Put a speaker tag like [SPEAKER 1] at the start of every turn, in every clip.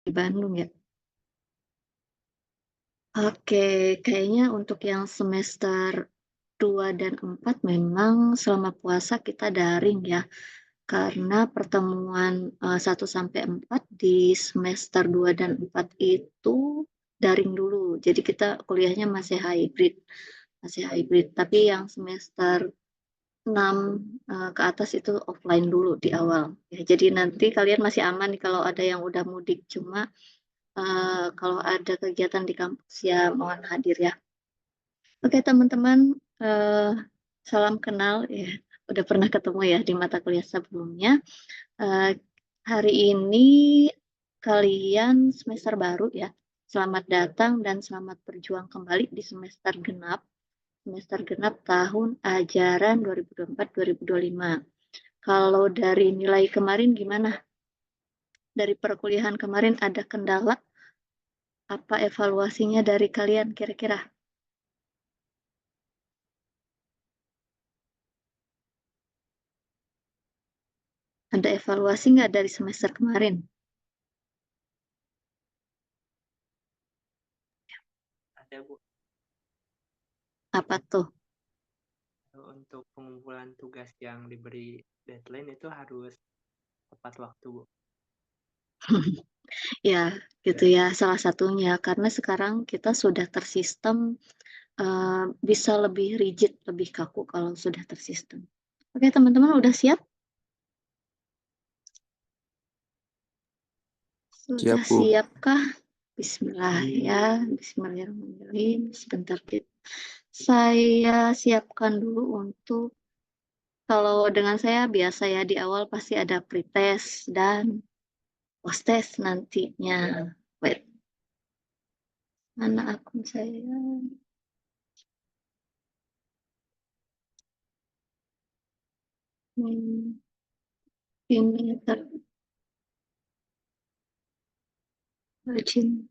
[SPEAKER 1] di Bandung ya? Oke, kayaknya untuk yang semester 2 dan 4 memang selama puasa kita daring ya, karena pertemuan, 1 sampai 4 di semester 2 dan 4 itu daring dulu. Jadi kita kuliahnya masih hybrid, tapi yang semester 6, ke atas itu offline dulu di awal. Ya, jadi nanti kalian masih aman nih kalau ada yang udah mudik, cuma kalau ada kegiatan di kampus ya mohon hadir ya. Oke teman-teman, salam kenal ya, udah pernah ketemu ya di mata kuliah sebelumnya. Eh, Hari ini kalian semester baru ya. Selamat datang dan selamat berjuang kembali di semester genap tahun ajaran 2024-2025. Kalau dari nilai kemarin gimana? Dari perkuliahan kemarin ada kendala? Apa evaluasinya dari kalian kira-kira? Ada evaluasi nggak dari semester kemarin?
[SPEAKER 2] Ada Bu,
[SPEAKER 1] Apa tuh?
[SPEAKER 2] untuk pengumpulan tugas yang diberi deadline itu harus tepat waktu Bu.
[SPEAKER 1] Ya, gitu ya, salah satunya. Karena sekarang kita sudah tersistem, bisa lebih rigid, lebih kaku kalau sudah tersistem. Oke, teman-teman udah siap? Sudah
[SPEAKER 3] Siap, Bu.
[SPEAKER 1] siapkah? Bismillah ya, Bismillahirrahmanirrahim. Sebentar, saya siapkan dulu untuk, kalau dengan saya biasa ya, di awal pasti ada pretest dan post-test nantinya. Wait, mana akun saya? Hmm, ini terjun.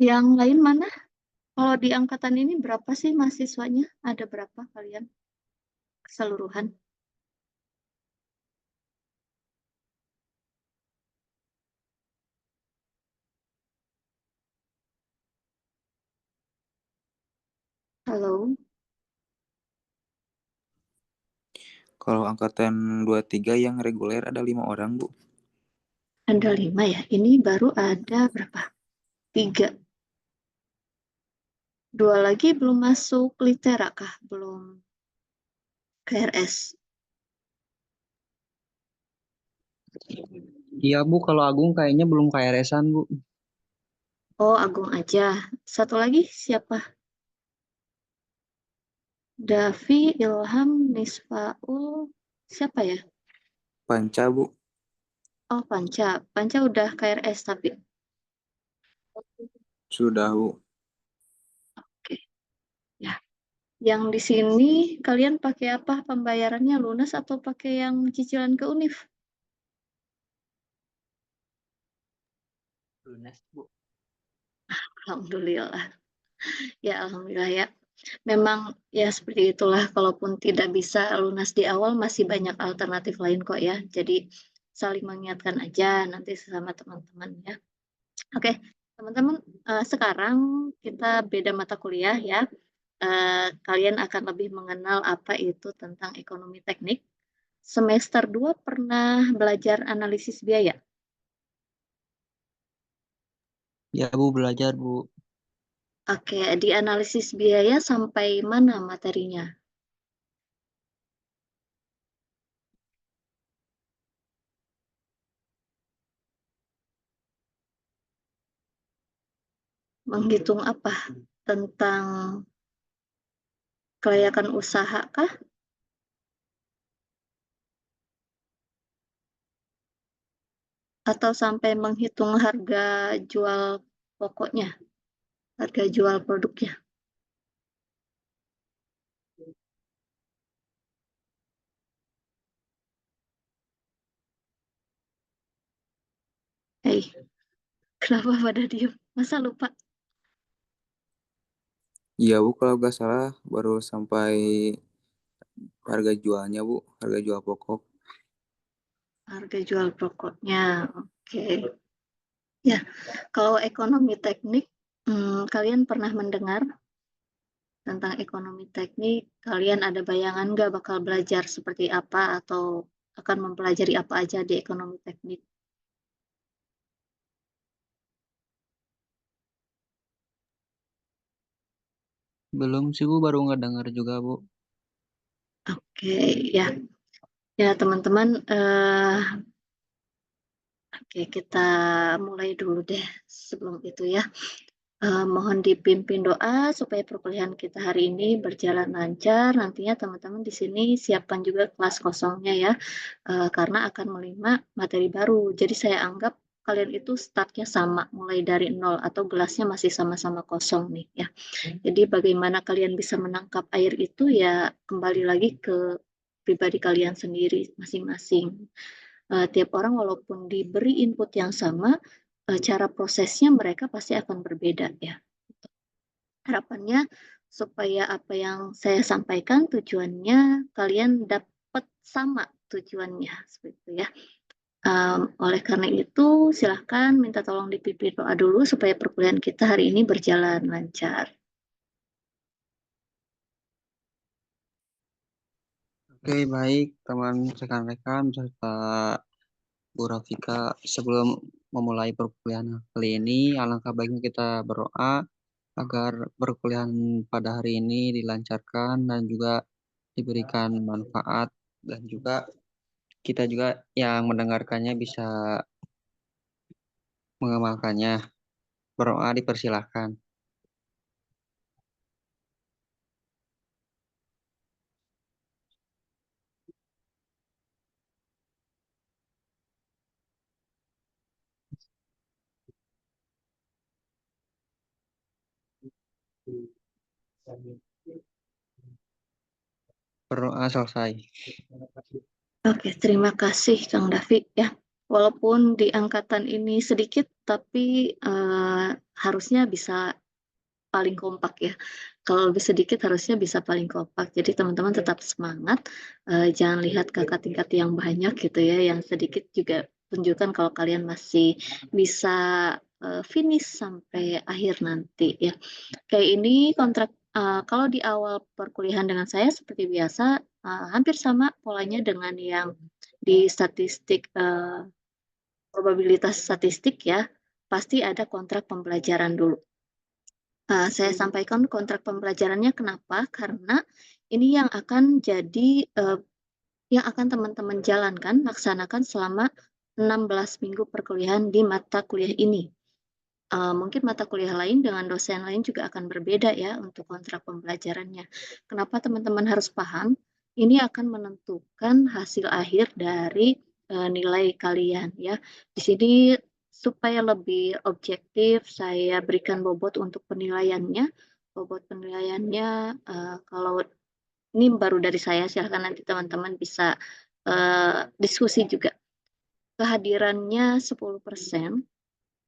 [SPEAKER 1] Yang lain mana? Kalau di angkatan ini berapa sih mahasiswanya? Ada berapa kalian keseluruhan? Halo,
[SPEAKER 3] Kalau angkatan 23 yang reguler ada 5 orang, Bu.
[SPEAKER 1] ada 5 ya. Ini baru ada berapa? 3. 2 lagi belum masuk litera kah? Belum KRS.
[SPEAKER 4] Iya Bu, kalau Agung kayaknya belum KRS-an Bu.
[SPEAKER 1] Oh, Agung aja. Satu lagi siapa? Davi, Ilham, Nisfaul. Siapa ya?
[SPEAKER 3] Panca, Bu.
[SPEAKER 1] Oh, Panca. Panca udah KRS tapi.
[SPEAKER 3] Sudah, Bu.
[SPEAKER 1] Oke. Ya. Yang di sini kalian pakai apa pembayarannya, lunas atau pakai yang cicilan ke Univ?
[SPEAKER 2] Lunas Bu.
[SPEAKER 1] Alhamdulillah. Ya, alhamdulillah ya. Memang ya seperti itulah, kalaupun tidak bisa lunas di awal masih banyak alternatif lain kok ya. Jadi saling mengingatkan aja nanti sesama teman-teman ya. Oke, teman-teman, sekarang kita beda mata kuliah ya. Kalian akan lebih mengenal apa itu tentang ekonomi teknik. Semester 2 pernah belajar analisis biaya.
[SPEAKER 4] Ya Bu, belajar Bu.
[SPEAKER 1] Oke, di analisis biaya sampai mana materinya? Menghitung apa? Tentang kelayakan usaha kah? Atau sampai menghitung harga jual pokoknya, harga jual produknya. Hei, kenapa pada diem? Masa lupa?
[SPEAKER 3] Iya Bu, kalau nggak salah baru sampai harga jualnya Bu, harga jual pokok.
[SPEAKER 1] Harga jual pokoknya, oke. Ya, kalau ekonomi teknik, kalian pernah mendengar tentang ekonomi teknik? Kalian ada bayangan nggak bakal belajar seperti apa atau akan mempelajari apa aja di ekonomi teknik?
[SPEAKER 4] Belum sih Bu, baru ngedengar juga Bu.
[SPEAKER 1] Oke, ya. Ya, teman-teman, oke, kita mulai dulu deh sebelum itu ya. Mohon dipimpin doa supaya perkuliahan kita hari ini berjalan lancar. Nantinya teman-teman di sini siapkan juga kelas kosongnya ya, karena akan menerima materi baru. Jadi saya anggap kalian itu startnya sama, mulai dari nol atau gelasnya masih sama-sama kosong nih ya. Jadi bagaimana kalian bisa menangkap air itu ya kembali lagi ke pribadi kalian sendiri masing-masing. Tiap orang walaupun diberi input yang sama, cara prosesnya mereka pasti akan berbeda ya. Harapannya supaya apa yang saya sampaikan tujuannya kalian dapat sama tujuannya seperti itu ya. Oleh karena itu silahkan minta tolong dipimpin doa dulu supaya perkuliahan kita hari ini berjalan lancar.
[SPEAKER 4] Oke, baik teman rekan-rekan serta Bu Rafika, sebelum memulai perkuliahan kali ini, alangkah baiknya kita berdoa agar perkuliahan pada hari ini dilancarkan dan juga diberikan manfaat, dan juga kita juga yang mendengarkannya bisa mengamalkannya. Berdoa dipersilahkan. Berdoa selesai.
[SPEAKER 1] Oke, terima kasih Kang Davi ya. Walaupun di angkatan ini sedikit, tapi harusnya bisa paling kompak ya. Kalau lebih sedikit harusnya bisa paling kompak. Jadi teman-teman tetap semangat, jangan lihat kakak tingkat yang banyak gitu ya, yang sedikit juga tunjukkan kalau kalian masih bisa finish sampai akhir nanti ya. Kayak ini kontrak kalau di awal perkuliahan dengan saya seperti biasa, hampir sama polanya dengan yang di statistik probabilitas statistik ya, pasti ada kontrak pembelajaran dulu. Saya sampaikan kontrak pembelajarannya kenapa? Karena ini yang akan jadi yang akan teman-teman jalankan, laksanakan selama 16 minggu perkuliahan di mata kuliah ini. Mungkin mata kuliah lain dengan dosen lain juga akan berbeda ya untuk kontrak pembelajarannya. Kenapa teman-teman harus paham? Ini akan menentukan hasil akhir dari nilai kalian ya. Di sini supaya lebih objektif, saya berikan bobot untuk penilaiannya. Bobot penilaiannya kalau ini baru dari saya, silahkan nanti teman-teman bisa diskusi juga. Kehadirannya 10%.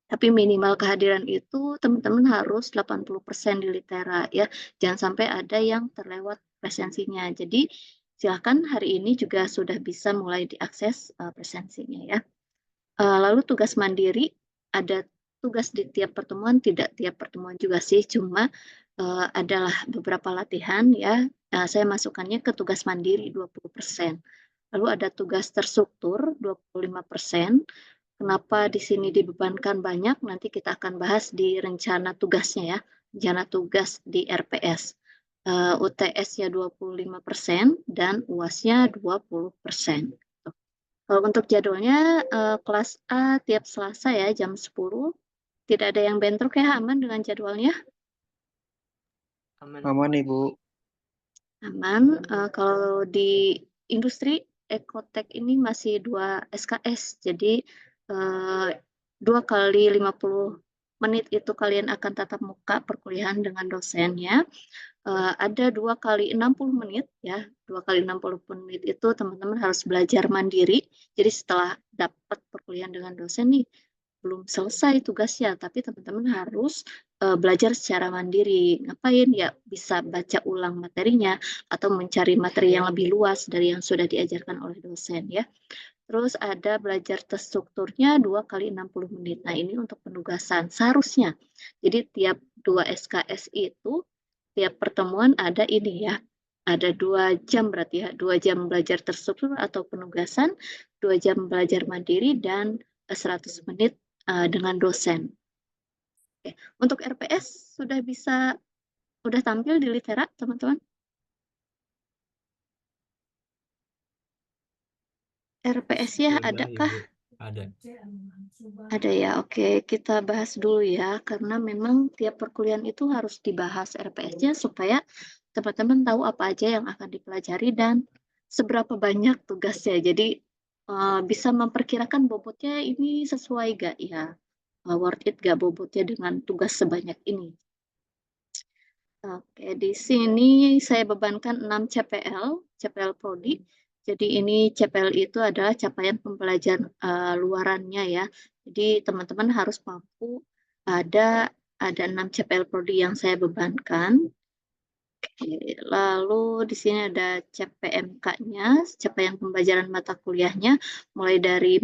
[SPEAKER 1] Tapi minimal kehadiran itu teman-teman harus 80% di litera ya. Jangan sampai ada yang terlewat presensinya. Jadi silakan hari ini juga sudah bisa mulai diakses presensinya ya. Lalu tugas mandiri, ada tugas di tiap pertemuan, tidak tiap pertemuan juga sih, cuma adalah beberapa latihan ya. Saya masukkannya ke tugas mandiri 20%. Lalu ada tugas terstruktur 25%. Kenapa di sini dibebankan banyak? Nanti kita akan bahas di rencana tugasnya ya, rencana tugas di RPS. UTS-nya 25% dan UAS-nya 20%. Kalau untuk jadwalnya, kelas A tiap Selasa ya jam 10. Tidak ada yang bentrok ya, aman dengan jadwalnya?
[SPEAKER 4] Aman Ibu.
[SPEAKER 1] Aman. Kalau di industri Ekotek ini masih 2 SKS, jadi 2 kali 50 menit itu kalian akan tatap muka perkuliahan dengan dosennya. Ada 2 kali 60 menit ya, 2 kali 60 menit itu teman-teman harus belajar mandiri. Jadi setelah dapat perkuliahan dengan dosen nih, belum selesai tugasnya, tapi teman-teman harus belajar secara mandiri. Ngapain? Ya bisa baca ulang materinya atau mencari materi yang lebih luas dari yang sudah diajarkan oleh dosen ya. Terus ada belajar terstrukturnya 2 kali 60 menit. Nah, ini untuk penugasan seharusnya. Jadi tiap 2 SKS itu, tiap pertemuan ada ini ya, ada 2 jam berarti ya, 2 jam belajar terstruktur atau penugasan, 2 jam belajar mandiri, dan 100 menit dengan dosen. Oke. Untuk RPS sudah tampil di Litera, teman-teman? RPS-nya
[SPEAKER 5] Sudah,
[SPEAKER 1] adakah?
[SPEAKER 5] Ibu. Ada.
[SPEAKER 1] Ada ya, oke. Kita bahas dulu ya, karena memang tiap perkuliahan itu harus dibahas RPS-nya supaya teman-teman tahu apa aja yang akan dipelajari dan seberapa banyak tugasnya. Jadi bisa memperkirakan bobotnya ini sesuai gak ya, worth it gak bobotnya dengan tugas sebanyak ini. Oke, di sini saya bebankan 6 CPL Prodi. Jadi ini CPL itu adalah capaian pembelajaran luarannya ya. Jadi teman-teman harus mampu ada 6 CPL Prodi yang saya bebankan. Oke, lalu di sini ada CPMK-nya, capaian pembelajaran mata kuliahnya, mulai dari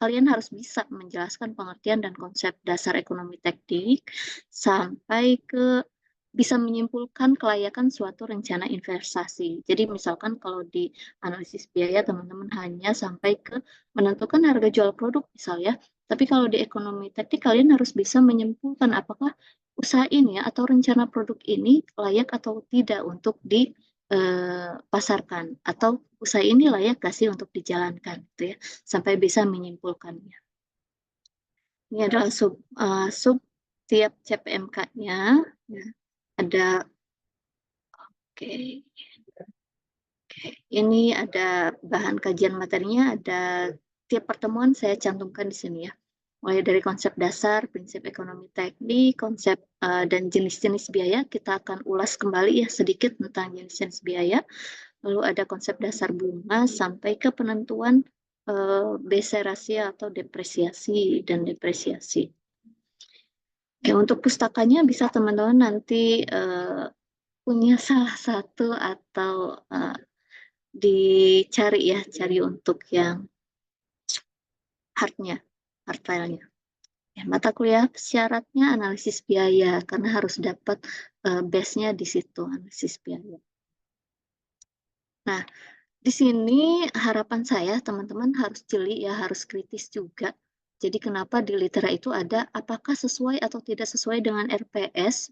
[SPEAKER 1] kalian harus bisa menjelaskan pengertian dan konsep dasar ekonomi teknik, sampai ke bisa menyimpulkan kelayakan suatu rencana investasi. Jadi misalkan kalau di analisis biaya teman-teman hanya sampai ke menentukan harga jual produk misalnya, tapi kalau di ekonomi teknik kalian harus bisa menyimpulkan apakah usaha ini atau rencana produk ini layak atau tidak untuk dipasarkan, atau usaha ini layak gak sih untuk dijalankan gitu ya, sampai bisa menyimpulkannya. Ini adalah sub tiap CPMK-nya ya. Ada Oke. Ini ada bahan kajian materinya, ada tiap pertemuan saya cantumkan di sini ya. Mulai dari konsep dasar, prinsip ekonomi teknik, konsep dan jenis-jenis biaya, kita akan ulas kembali ya sedikit tentang jenis-jenis biaya. Lalu ada konsep dasar bunga sampai ke penentuan BC rasio atau depresiasi dan depresiasi. Oke, untuk pustakanya bisa teman-teman nanti punya salah satu atau dicari ya, cari untuk yang hard filenya. Ya, mata kuliah syaratnya analisis biaya, karena harus dapat base-nya di situ, analisis biaya. Nah, di sini harapan saya teman-teman harus jeli ya, harus kritis juga. Jadi kenapa di Litera itu ada apakah sesuai atau tidak sesuai dengan RPS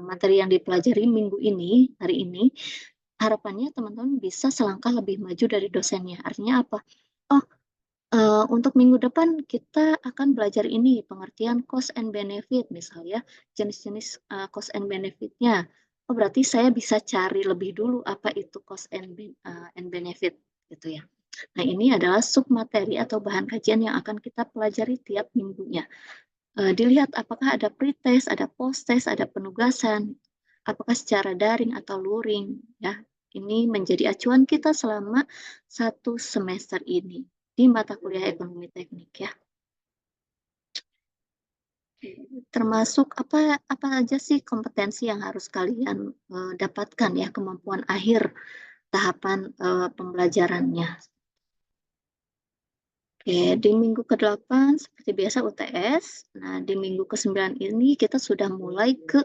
[SPEAKER 1] materi yang dipelajari minggu ini, hari ini. Harapannya teman-teman bisa selangkah lebih maju dari dosennya. Artinya apa? Oh, untuk minggu depan kita akan belajar ini, pengertian cost and benefit misalnya, jenis-jenis cost and benefit-nya. Oh, berarti saya bisa cari lebih dulu apa itu cost and benefit gitu ya. Nah, ini adalah submateri atau bahan kajian yang akan kita pelajari tiap minggunya. Dilihat apakah ada pretest, ada post-test, ada penugasan, apakah secara daring atau luring ya. Ini menjadi acuan kita selama 1 semester ini di mata kuliah ekonomi teknik ya. Termasuk apa aja sih kompetensi yang harus kalian dapatkan ya, kemampuan akhir tahapan pembelajarannya. Oke, di minggu ke-8 seperti biasa UTS. Nah, di minggu ke-9 ini kita sudah mulai ke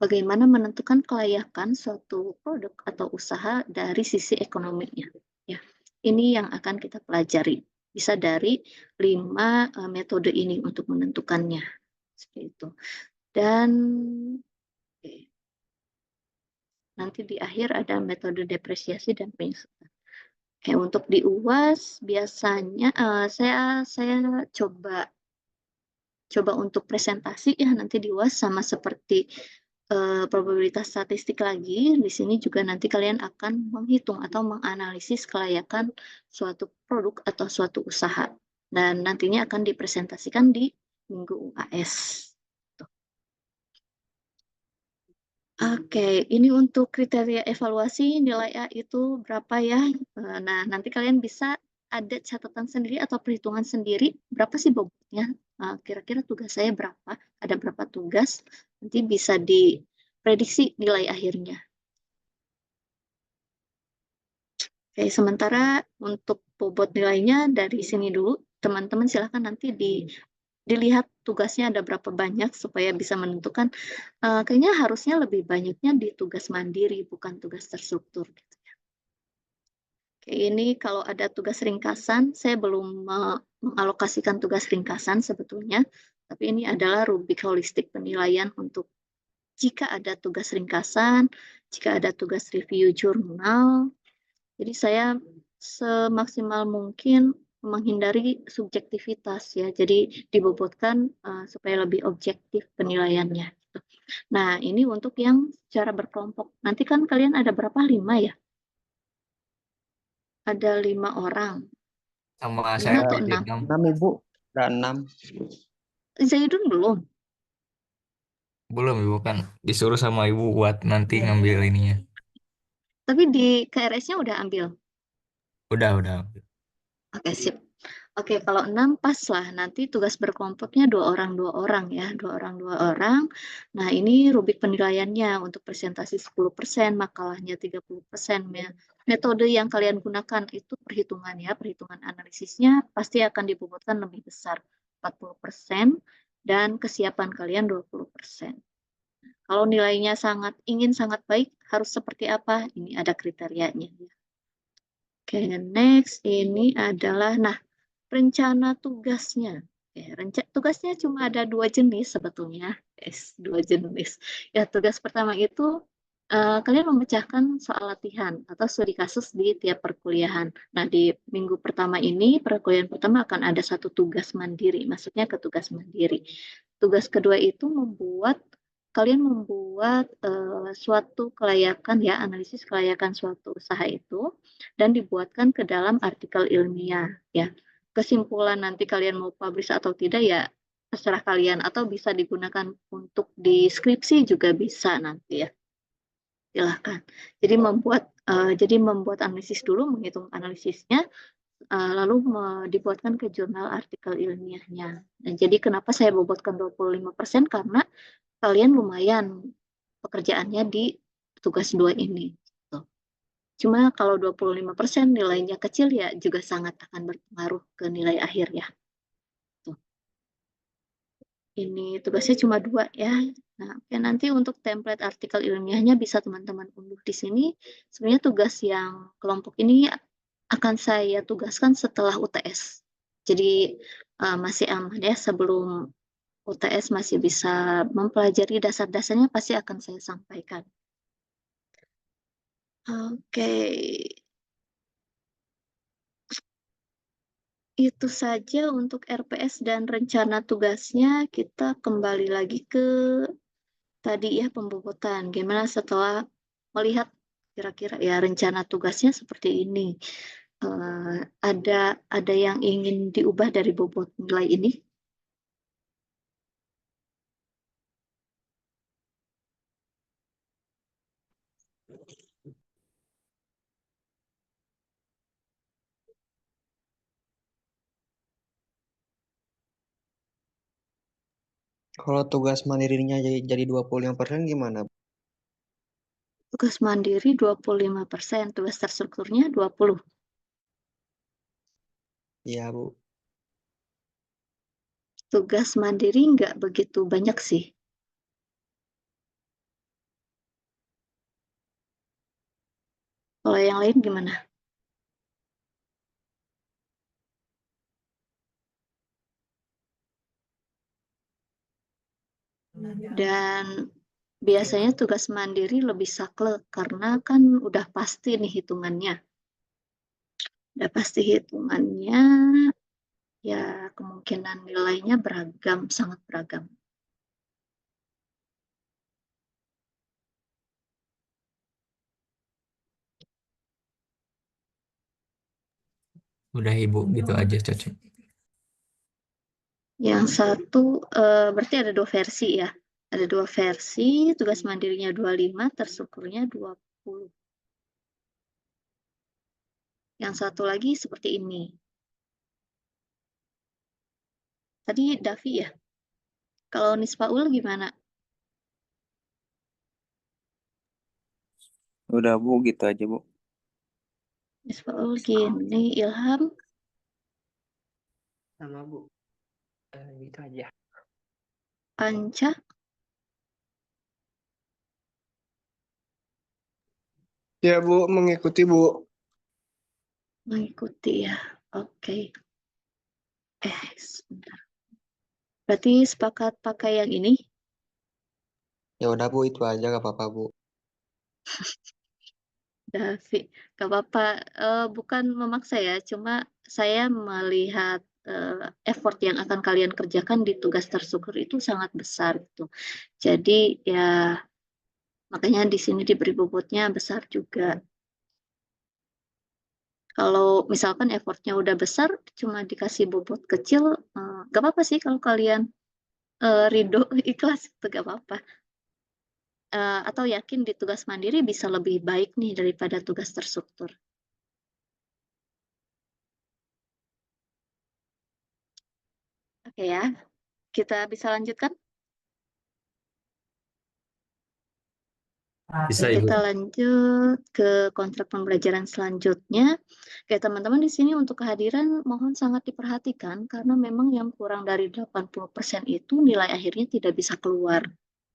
[SPEAKER 1] bagaimana menentukan kelayakan suatu produk atau usaha dari sisi ekonominya. Ya, ini yang akan kita pelajari. Bisa dari 5 metode ini untuk menentukannya. Seperti itu. Dan nanti di akhir ada metode depresiasi dan penyesuaian. Oke, untuk di UAS biasanya saya coba untuk presentasi ya nanti di UAS, sama seperti probabilitas statistik lagi. Di sini juga nanti kalian akan menghitung atau menganalisis kelayakan suatu produk atau suatu usaha, dan nantinya akan dipresentasikan di minggu UAS. Oke, ini untuk kriteria evaluasi nilai A itu berapa ya? Nah, nanti kalian bisa ada catatan sendiri atau perhitungan sendiri berapa sih bobotnya? Kira-kira tugas saya berapa? Ada berapa tugas? Nanti bisa diprediksi nilai akhirnya. Oke, sementara untuk bobot nilainya dari sini dulu, teman-teman silahkan nanti dilihat tugasnya ada berapa banyak supaya bisa menentukan. Kayaknya harusnya lebih banyaknya di tugas mandiri, bukan tugas terstruktur. Gitu ya. Oke, ini kalau ada tugas ringkasan, saya belum mengalokasikan tugas ringkasan sebetulnya, tapi ini adalah rubrik holistik penilaian untuk jika ada tugas ringkasan, jika ada tugas review jurnal. Jadi saya semaksimal mungkin menghindari subjektivitas ya, jadi dibobotkan supaya lebih objektif penilaiannya. Gitu. Nah, ini untuk yang secara berkelompok. Nanti kan kalian ada berapa? 5 ya? Ada 5 orang.
[SPEAKER 5] Sama
[SPEAKER 1] 5
[SPEAKER 5] saya
[SPEAKER 1] atau
[SPEAKER 5] jadi
[SPEAKER 1] 6?
[SPEAKER 5] 6.
[SPEAKER 4] 6 Ibu, ada 6.
[SPEAKER 1] Zaidun belum?
[SPEAKER 5] Belum Ibu, kan disuruh sama Ibu buat nanti ngambil ininya.
[SPEAKER 1] Tapi di KRS-nya udah ambil?
[SPEAKER 5] Udah.
[SPEAKER 1] Oke, sip. Oke, kalau 6 pas lah. Nanti tugas berkelompoknya 2 orang ya. 2 orang. Nah, ini rubrik penilaiannya untuk presentasi 10%, makalahnya 30%. Ya. Metode yang kalian gunakan itu perhitungan ya. Perhitungan analisisnya pasti akan dibobotkan lebih besar, 40%, dan kesiapan kalian 20%. Kalau nilainya ingin sangat baik, harus seperti apa? Ini ada kriterianya. Ya. Oke, next ini adalah, nah, rencana tugasnya. Tugasnya cuma ada 2 jenis sebetulnya. 2 jenis. Ya, tugas pertama itu kalian memecahkan soal latihan atau studi kasus di tiap perkuliahan. Nah, di minggu pertama ini, perkuliahan pertama akan ada 1 tugas mandiri, maksudnya ke tugas mandiri. Tugas kedua itu kalian membuat suatu kelayakan ya, analisis kelayakan suatu usaha itu dan dibuatkan ke dalam artikel ilmiah ya. Kesimpulan nanti kalian mau publish atau tidak ya terserah kalian, atau bisa digunakan untuk di skripsi juga bisa nanti ya. Silahkan. Jadi membuat analisis dulu, menghitung analisisnya, lalu dibuatkan ke jurnal artikel ilmiahnya. Nah, jadi kenapa saya bobotkan 25%? Karena kalian lumayan pekerjaannya di tugas 2 ini. Gitu. Cuma kalau 25% nilainya kecil ya juga sangat akan berpengaruh ke nilai akhir ya. Tuh. Ini tugasnya cuma 2 ya. Nah, oke, nanti untuk template artikel ilmiahnya bisa teman-teman unduh di sini. Sebenarnya tugas yang kelompok ini akan saya tugaskan setelah UTS. Jadi masih aman ya, sebelum UTS masih bisa mempelajari dasar-dasarnya, pasti akan saya sampaikan. Oke. Itu saja untuk RPS dan rencana tugasnya. Kita kembali lagi ke tadi ya, pembobotan. Gimana setelah melihat kira-kira ya rencana tugasnya seperti ini. Ada yang ingin diubah dari bobot nilai ini?
[SPEAKER 4] Kalau tugas mandirinya jadi 25% gimana?
[SPEAKER 1] Tugas mandiri 25%, tugas terstrukturnya 20%.
[SPEAKER 4] Iya, Bu.
[SPEAKER 1] Tugas mandiri nggak begitu banyak sih. Kalau yang lain gimana? Dan biasanya tugas mandiri lebih saklek karena kan udah pasti nih hitungannya. Udah pasti hitungannya, ya kemungkinan nilainya beragam, sangat beragam.
[SPEAKER 5] Udah Ibu, gitu aja cocok.
[SPEAKER 1] Yang satu berarti ada 2 versi ya. Ada 2 versi, tugas mandirinya 25, terstrukturnya 20. Yang satu lagi seperti ini. Tadi Davi ya? Kalau Nispaul gimana?
[SPEAKER 3] Udah Bu, gitu aja Bu.
[SPEAKER 1] Nispaul gini, Ilham,
[SPEAKER 2] Sama Bu. Gitu aja.
[SPEAKER 1] Anca,
[SPEAKER 6] Ya Bu, mengikuti Bu.
[SPEAKER 1] mengikuti ya. Oke. Sebentar. Berarti sepakat pakai yang ini?
[SPEAKER 4] Ya udah Bu, itu aja gak apa-apa Bu.
[SPEAKER 1] Davi, gak apa-apa. Bukan memaksa ya, cuma saya melihat effort yang akan kalian kerjakan di tugas terstruktur itu sangat besar gitu. Jadi ya makanya di sini diberi bobotnya besar juga. Kalau misalkan effortnya udah besar, cuma dikasih bobot kecil, gak apa-apa sih kalau kalian ridho ikhlas itu gak apa-apa. Atau yakin di tugas mandiri bisa lebih baik nih daripada tugas terstruktur. Oke ya, kita bisa lanjutkan?
[SPEAKER 5] Bisa Ibu.
[SPEAKER 1] Kita lanjut ke kontrak pembelajaran selanjutnya. Oke, teman-teman di sini untuk kehadiran mohon sangat diperhatikan karena memang yang kurang dari 80% itu nilai akhirnya tidak bisa keluar.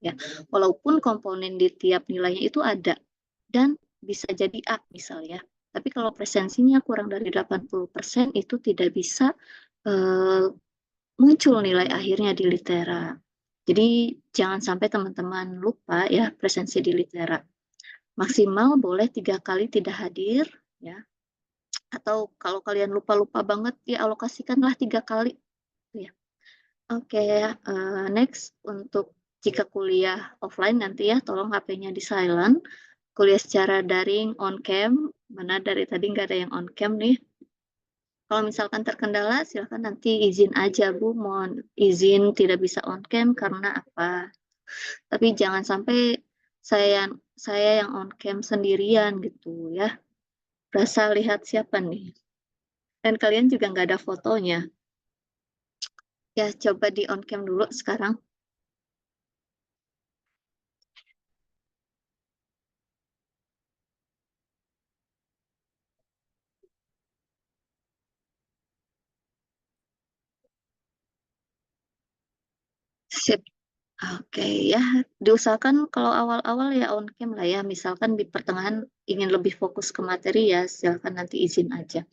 [SPEAKER 1] Ya, walaupun komponen di tiap nilainya itu ada dan bisa jadi A misalnya. Tapi kalau presensinya kurang dari 80% itu tidak bisa muncul nilai akhirnya di litera. Jadi jangan sampai teman-teman lupa ya presensi di litera. Maksimal boleh 3 kali tidak hadir ya. Atau kalau kalian lupa-lupa banget ya alokasikanlah 3 kali ya. Oke, next untuk jika kuliah offline nanti ya tolong HP-nya di silent. Kuliah secara daring on cam, mana dari tadi nggak ada yang on cam nih. Kalau misalkan terkendala, silakan nanti izin aja Bu, mohon izin tidak bisa on cam karena apa. Tapi jangan sampai saya saya yang on cam sendirian gitu ya. Berasa lihat siapa nih. Dan kalian juga nggak ada fotonya. Ya, coba di on cam dulu sekarang. Sip. Oke ya, diusahakan kalau awal-awal ya on cam lah ya. Misalkan di pertengahan ingin lebih fokus ke materi ya, silakan nanti izin aja.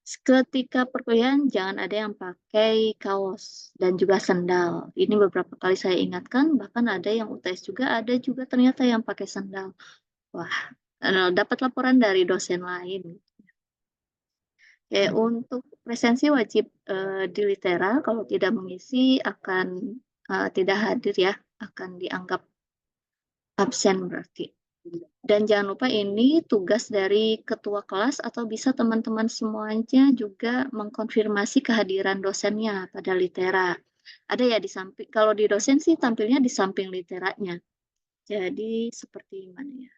[SPEAKER 1] Ketika perkuliahan jangan ada yang pakai kaos dan juga sendal. Ini beberapa kali saya ingatkan, bahkan ada yang UTS juga, ada juga ternyata yang pakai sendal. Wah, dapat laporan dari dosen lain. Untuk presensi wajib di litera, kalau tidak mengisi akan tidak hadir ya, akan dianggap absen berarti. Dan jangan lupa ini tugas dari ketua kelas atau bisa teman-teman semuanya juga mengkonfirmasi kehadiran dosennya pada litera. Ada ya di samping, kalau di dosen sih tampilnya di samping literanya. Jadi seperti mana ya?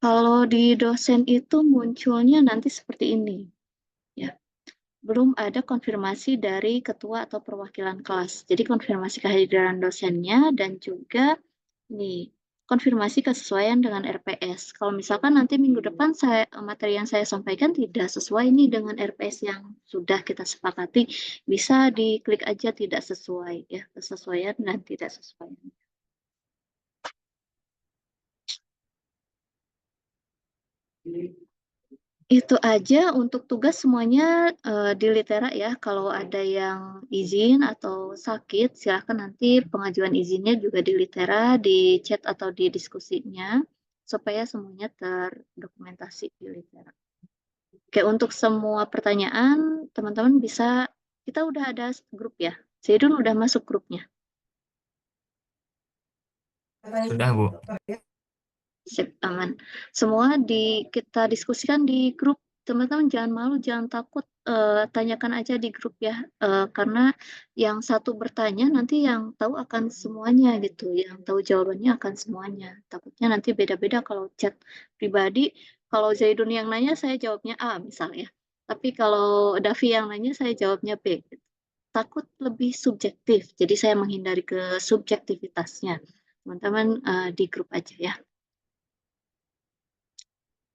[SPEAKER 1] Kalau di dosen itu munculnya nanti seperti ini. Ya, belum ada konfirmasi dari ketua atau perwakilan kelas. Jadi konfirmasi kehadiran dosennya dan juga nih konfirmasi kesesuaian dengan RPS. Kalau misalkan nanti minggu depan materi yang saya sampaikan tidak sesuai nih dengan RPS yang sudah kita sepakati, bisa diklik aja tidak sesuai ya, kesesuaian dan tidak sesuai. Itu aja untuk tugas semuanya di litera ya. Kalau ada yang izin atau sakit, silahkan nanti pengajuan izinnya juga di litera, di chat atau di diskusinya, supaya semuanya terdokumentasi di litera. Oke, untuk semua pertanyaan, teman-teman bisa, kita udah ada grup ya. Saya dulu udah masuk grupnya.
[SPEAKER 5] Sudah, Bu.
[SPEAKER 1] Sip, aman. Semua kita diskusikan di grup. Teman-teman jangan malu, jangan takut. Tanyakan aja di grup ya. Karena yang satu bertanya nanti yang tahu akan semuanya gitu. Yang tahu jawabannya akan semuanya. Takutnya nanti beda-beda kalau chat pribadi. Kalau Zaidun yang nanya, saya jawabnya A misalnya. Tapi kalau Davi yang nanya, saya jawabnya B. Takut lebih subjektif. Jadi saya menghindari ke subjektivitasnya. Teman-teman di grup aja ya.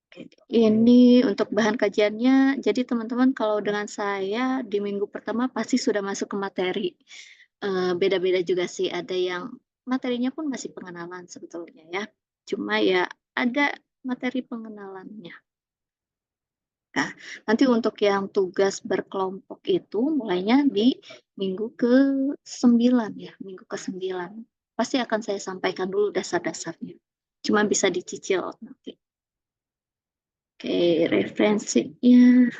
[SPEAKER 1] Oke, ini untuk bahan kajiannya. Jadi teman-teman kalau dengan saya di minggu pertama pasti sudah masuk ke materi. Beda-beda juga sih. Ada yang materinya pun masih pengenalan sebetulnya ya. Cuma ya ada materi pengenalannya. Nah, nanti untuk yang tugas berkelompok itu mulainya di minggu ke-9 ya, minggu ke-9. Pasti akan saya sampaikan dulu dasar-dasarnya. Cuma bisa dicicil nanti. Oke, referensinya.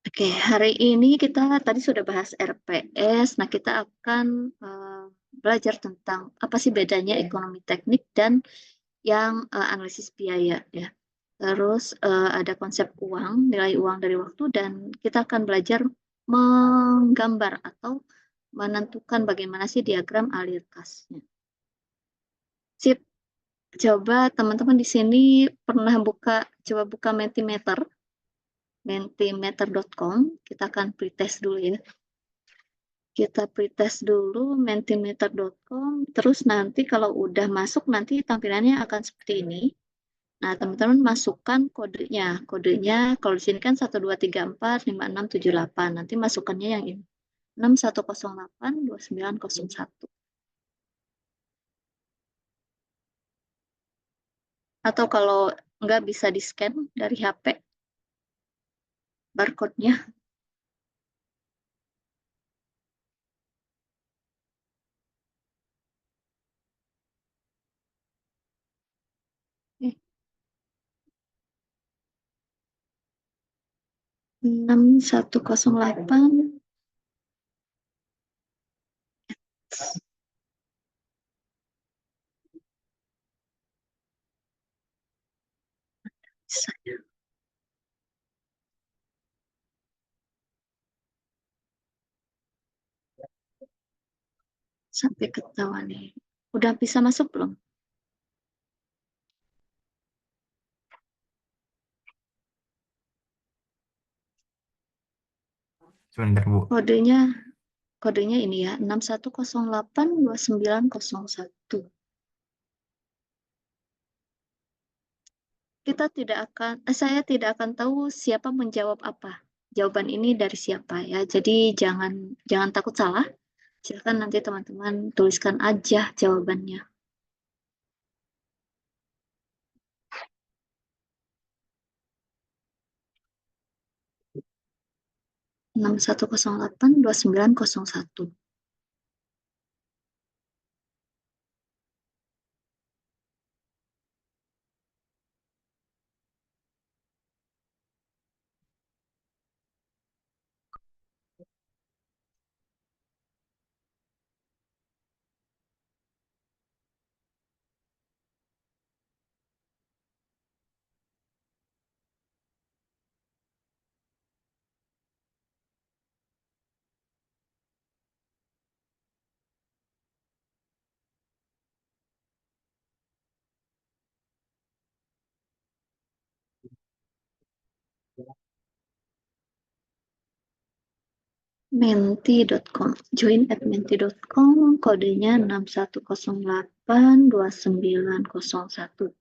[SPEAKER 1] Oke, hari ini kita tadi sudah bahas RPS. Nah, kita akan belajar tentang apa sih bedanya ekonomi teknik dan yang analisis biaya ya. Terus ada konsep uang, nilai uang dari waktu, dan kita akan belajar menggambar atau menentukan bagaimana sih diagram alir kasnya. Sip, coba teman-teman di sini pernah coba buka Mentimeter. Mentimeter.com, kita akan pretest dulu ya. Kita pretest dulu mentimeter.com, terus nanti kalau udah masuk nanti tampilannya akan seperti ini. Nah, teman-teman masukkan kodenya. Kodenya kalau di sini kan 12345678. Nanti masukkannya yang ini. 61082901. Atau kalau nggak bisa di-scan dari HP barcode-nya. 6108 saya sampai ketahuan nih. Udah bisa masuk belum?
[SPEAKER 5] Sebentar, Bu.
[SPEAKER 1] Kodenya ini ya, 61082901. Saya tidak akan tahu siapa menjawab apa. Jawaban ini dari siapa ya. Jadi jangan jangan takut salah. Silakan nanti teman-teman tuliskan aja jawabannya. 61082901. Menti.com, join at menti.com, kodenya 61082901.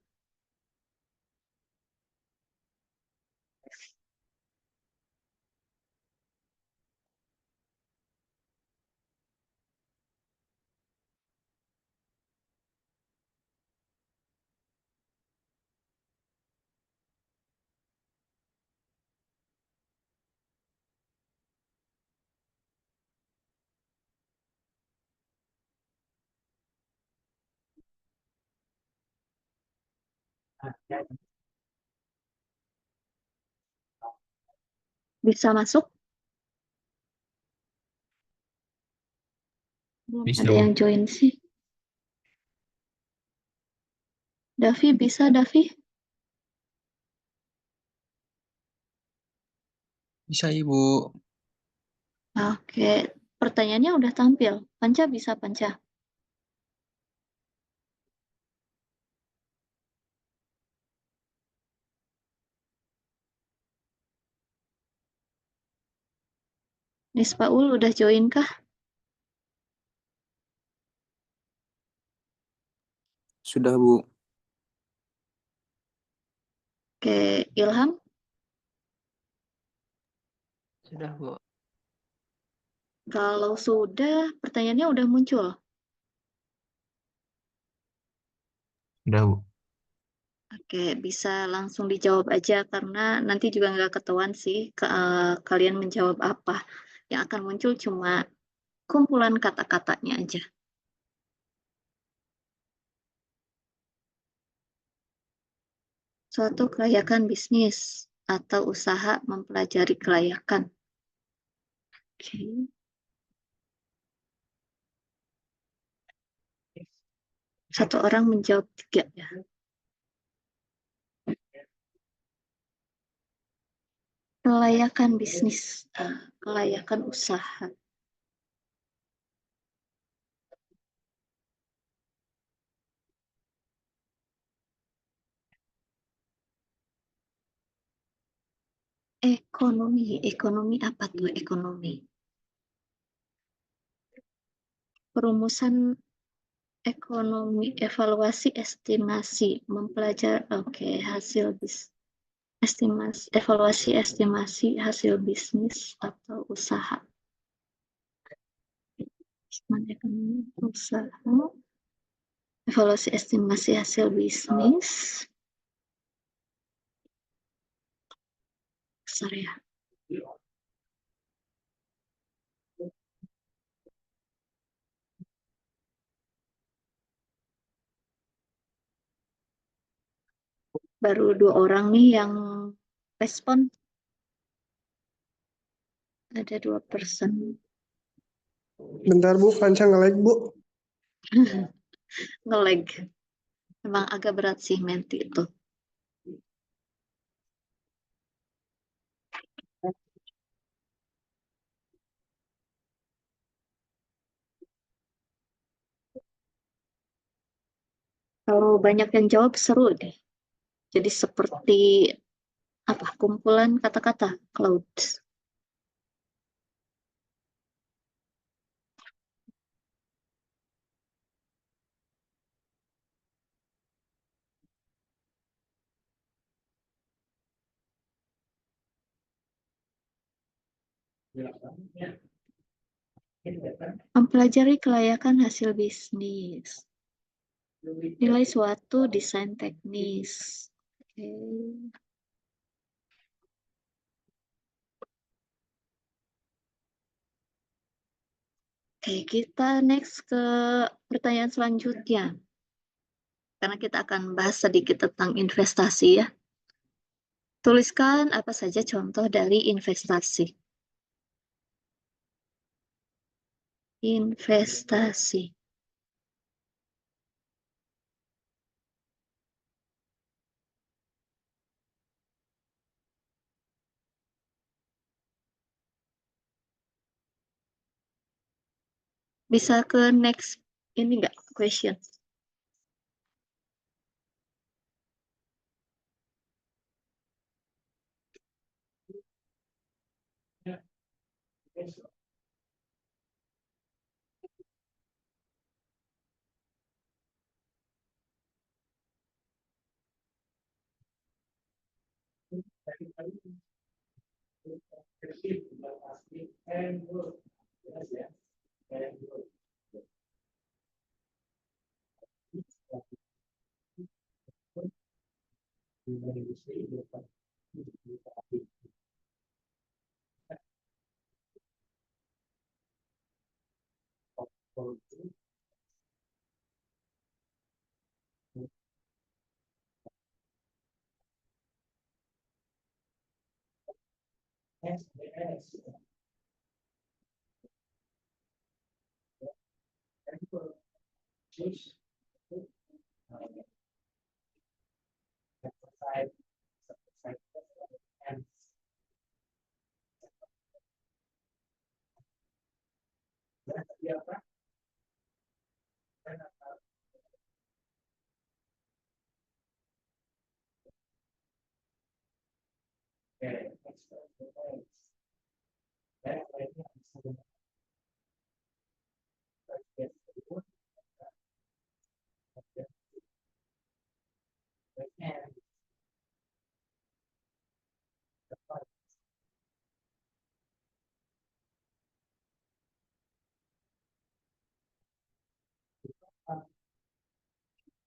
[SPEAKER 1] Bisa masuk? Belum
[SPEAKER 5] Bisa,
[SPEAKER 1] ada
[SPEAKER 5] Bu.
[SPEAKER 1] yang join sih. Davi bisa, Davi?
[SPEAKER 4] Bisa Ibu.
[SPEAKER 1] Oke, pertanyaannya udah tampil. Panca bisa, Panca. Miss Paul udah join kah?
[SPEAKER 3] Sudah, Bu.
[SPEAKER 1] Oke, Ilham?
[SPEAKER 2] Sudah, Bu.
[SPEAKER 1] Kalau sudah, pertanyaannya udah muncul.
[SPEAKER 5] Udah, Bu.
[SPEAKER 1] Oke, bisa langsung dijawab aja karena nanti juga nggak ketahuan sih kalian menjawab apa. Yang akan muncul cuma kumpulan kata-katanya aja. Suatu kelayakan bisnis atau usaha mempelajari kelayakan. Oke. Satu orang menjawab 3 ya. Kelayakan bisnis, kelayakan usaha. Ekonomi apa tuh ekonomi? Perumusan ekonomi, evaluasi, estimasi, mempelajari, oke, hasil estimasi, evaluasi, estimasi, hasil bisnis atau usaha. Ekonomi, usaha, evaluasi, estimasi, hasil bisnis. Besar ya. Baru 2 orang nih yang respon. Ada 2 person.
[SPEAKER 6] Bentar Bu, Panca nge-lag Bu.
[SPEAKER 1] Nge-lag. Memang agak berat sih Menti itu. Kalau banyak yang jawab seru deh. Jadi seperti apa kumpulan kata-kata clouds. Mempelajari kelayakan hasil bisnis. Nilai suatu desain teknis. Oke. Oke, kita next ke pertanyaan selanjutnya. Karena kita akan bahas sedikit tentang investasi ya. Tuliskan apa saja contoh dari investasi. Investasi. Bisa ke next ini enggak question.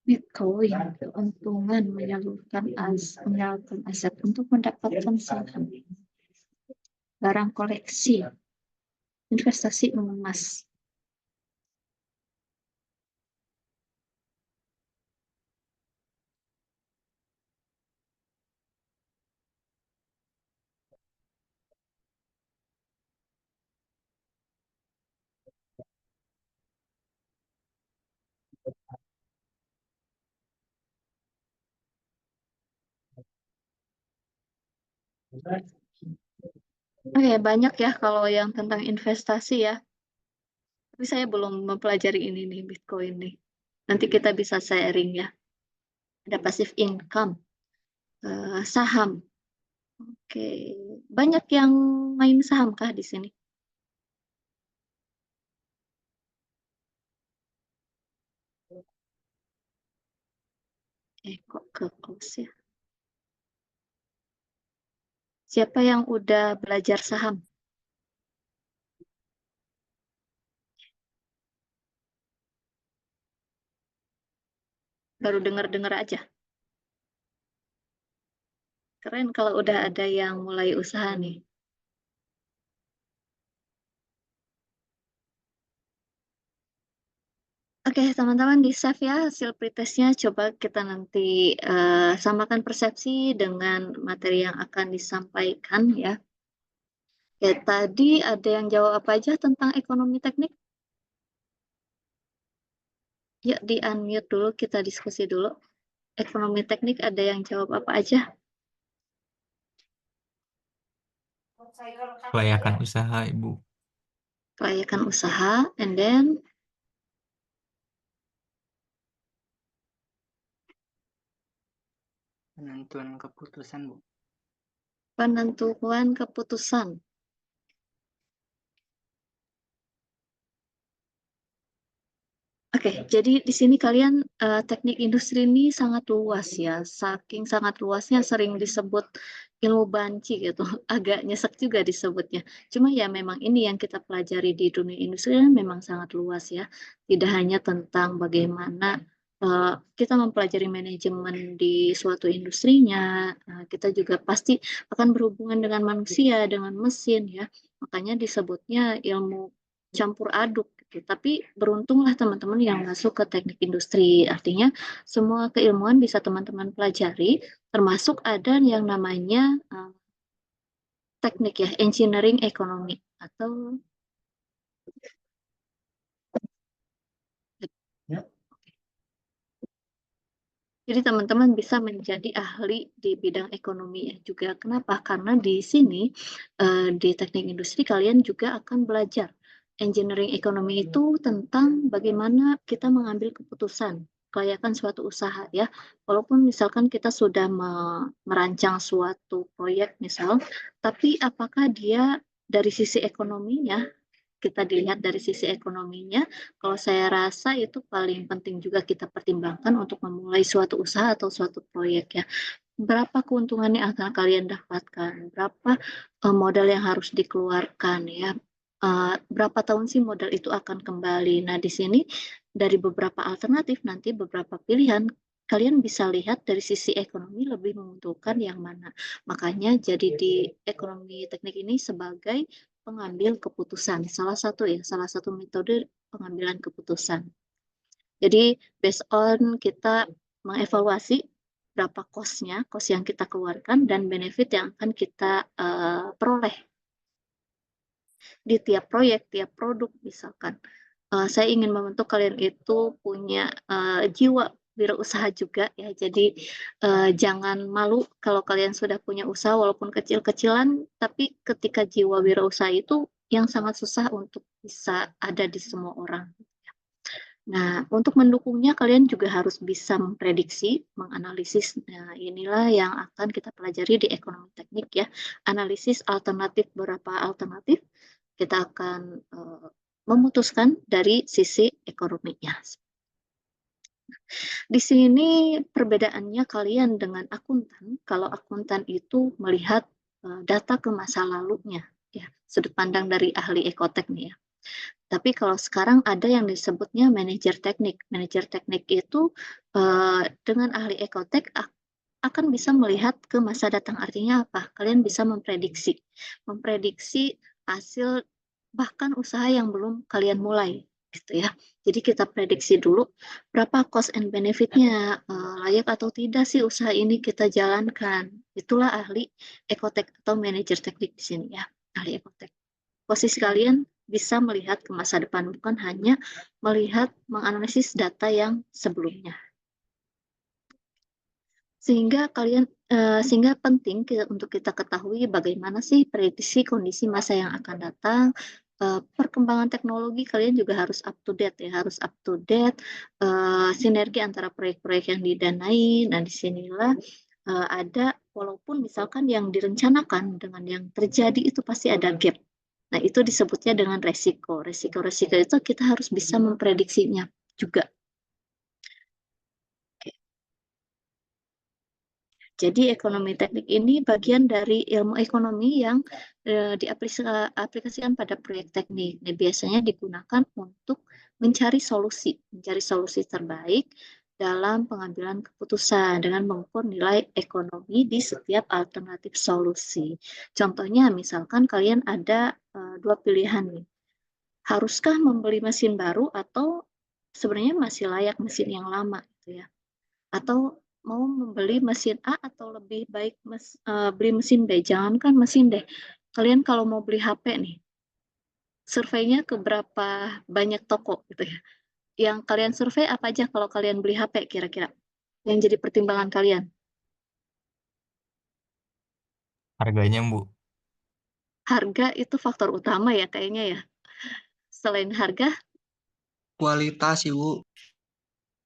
[SPEAKER 1] Bitcoin keuntungan menyalurkan aset untuk mendapatkan saham, barang koleksi, investasi emas. Oke, banyak ya kalau yang tentang investasi ya. Tapi saya belum mempelajari ini nih, Bitcoin nih. Nanti kita bisa sharing ya. Ada passive income, saham. Oke, banyak yang main saham kah di sini? Kok ke close ya? Siapa yang udah belajar saham? Baru dengar-dengar aja. Keren kalau udah ada yang mulai usaha nih. Oke, teman-teman di save ya hasil pretestnya. Coba kita nanti samakan persepsi dengan materi yang akan disampaikan ya. Ya, tadi ada yang jawab apa aja tentang ekonomi teknik? Yuk di unmute dulu, kita diskusi dulu. Ekonomi teknik ada yang jawab apa aja?
[SPEAKER 5] Kelayakan usaha, Ibu.
[SPEAKER 1] Kelayakan usaha, and then
[SPEAKER 2] Penentuan keputusan, Bu.
[SPEAKER 1] penentuan keputusan. Oke, jadi di sini kalian teknik industri ini sangat luas ya. Saking sangat luasnya sering disebut ilmu banci gitu. Agak nyesek juga disebutnya. Cuma ya memang ini yang kita pelajari di dunia industri kan memang sangat luas ya. Tidak hanya tentang bagaimana kita mempelajari manajemen di suatu industrinya, kita juga pasti akan berhubungan dengan manusia, dengan mesin ya. Makanya disebutnya ilmu campur aduk gitu. Tapi beruntunglah teman-teman yang masuk ke teknik industri. Artinya semua keilmuan bisa teman-teman pelajari, termasuk ada yang namanya teknik ya, engineering ekonomi atau jadi teman-teman bisa menjadi ahli di bidang ekonomi ya juga. Kenapa? Karena di sini di teknik industri kalian juga akan belajar. Engineering ekonomi itu tentang bagaimana kita mengambil keputusan kelayakan suatu usaha ya. Walaupun misalkan kita sudah merancang suatu proyek misal, tapi apakah dia dari sisi ekonominya kita dilihat dari sisi ekonominya, kalau saya rasa itu paling penting juga kita pertimbangkan untuk memulai suatu usaha atau suatu proyek ya. Berapa keuntungan yang akan kalian dapatkan, berapa modal yang harus dikeluarkan ya, berapa tahun sih modal itu akan kembali. Nah di sini dari beberapa alternatif nanti beberapa pilihan kalian bisa lihat dari sisi ekonomi lebih menguntungkan yang mana. Makanya jadi di ekonomi teknik ini sebagai pengambil keputusan. Salah satu metode pengambilan keputusan. Jadi based on kita mengevaluasi berapa cost yang kita keluarkan dan benefit yang akan kita peroleh di tiap proyek, tiap produk misalkan. saya ingin membentuk kalian itu punya jiwa wirausaha juga ya. Jadi jangan malu kalau kalian sudah punya usaha walaupun kecil-kecilan, tapi ketika jiwa wirausaha itu yang sangat susah untuk bisa ada di semua orang. Nah, untuk mendukungnya kalian juga harus bisa memprediksi, menganalisis. Nah, inilah yang akan kita pelajari di ekonomi teknik ya. Analisis alternatif, beberapa alternatif. Kita akan memutuskan dari sisi ekonominya. Di sini perbedaannya kalian dengan akuntan. Kalau akuntan itu melihat data ke masa lalunya, ya, sudut pandang dari ahli ekotek nih ya. Tapi kalau sekarang ada yang disebutnya manajer teknik. Manajer teknik itu dengan ahli ekotek akan bisa melihat ke masa datang. Artinya apa? Kalian bisa memprediksi hasil bahkan usaha yang belum kalian mulai, gitu ya. Jadi kita prediksi dulu berapa cost and benefit-nya, layak atau tidak sih usaha ini kita jalankan. Itulah ahli ekotek atau manajer teknik di sini ya, ahli ekotek. Posisi kalian bisa melihat ke masa depan, bukan hanya melihat menganalisis data yang sebelumnya. Sehingga penting untuk kita ketahui bagaimana sih prediksi kondisi masa yang akan datang. Perkembangan teknologi kalian juga harus up to date ya, harus up to date. Sinergi antara proyek-proyek yang didanai. Nah, disinilah ada, walaupun misalkan yang direncanakan dengan yang terjadi itu pasti ada gap. Nah, itu disebutnya dengan resiko. Resiko-resiko itu kita harus bisa memprediksinya juga. Jadi ekonomi teknik ini bagian dari ilmu ekonomi yang diaplikasikan pada proyek teknik. Nah, biasanya digunakan untuk mencari solusi terbaik dalam pengambilan keputusan dengan mengukur nilai ekonomi di setiap alternatif solusi. Contohnya, misalkan kalian ada dua pilihan nih. Haruskah membeli mesin baru atau sebenarnya masih layak mesin yang lama gitu ya? Atau mau membeli mesin A atau lebih baik beli mesin B? Jangankan mesin deh. Kalian kalau mau beli HP nih, surveinya ke berapa banyak toko gitu ya. Yang kalian survei apa aja kalau kalian beli HP kira-kira? Yang jadi pertimbangan kalian?
[SPEAKER 5] Harganya, Bu.
[SPEAKER 1] Harga itu faktor utama ya kayaknya ya. Selain harga,
[SPEAKER 4] Kualitas, Ibu.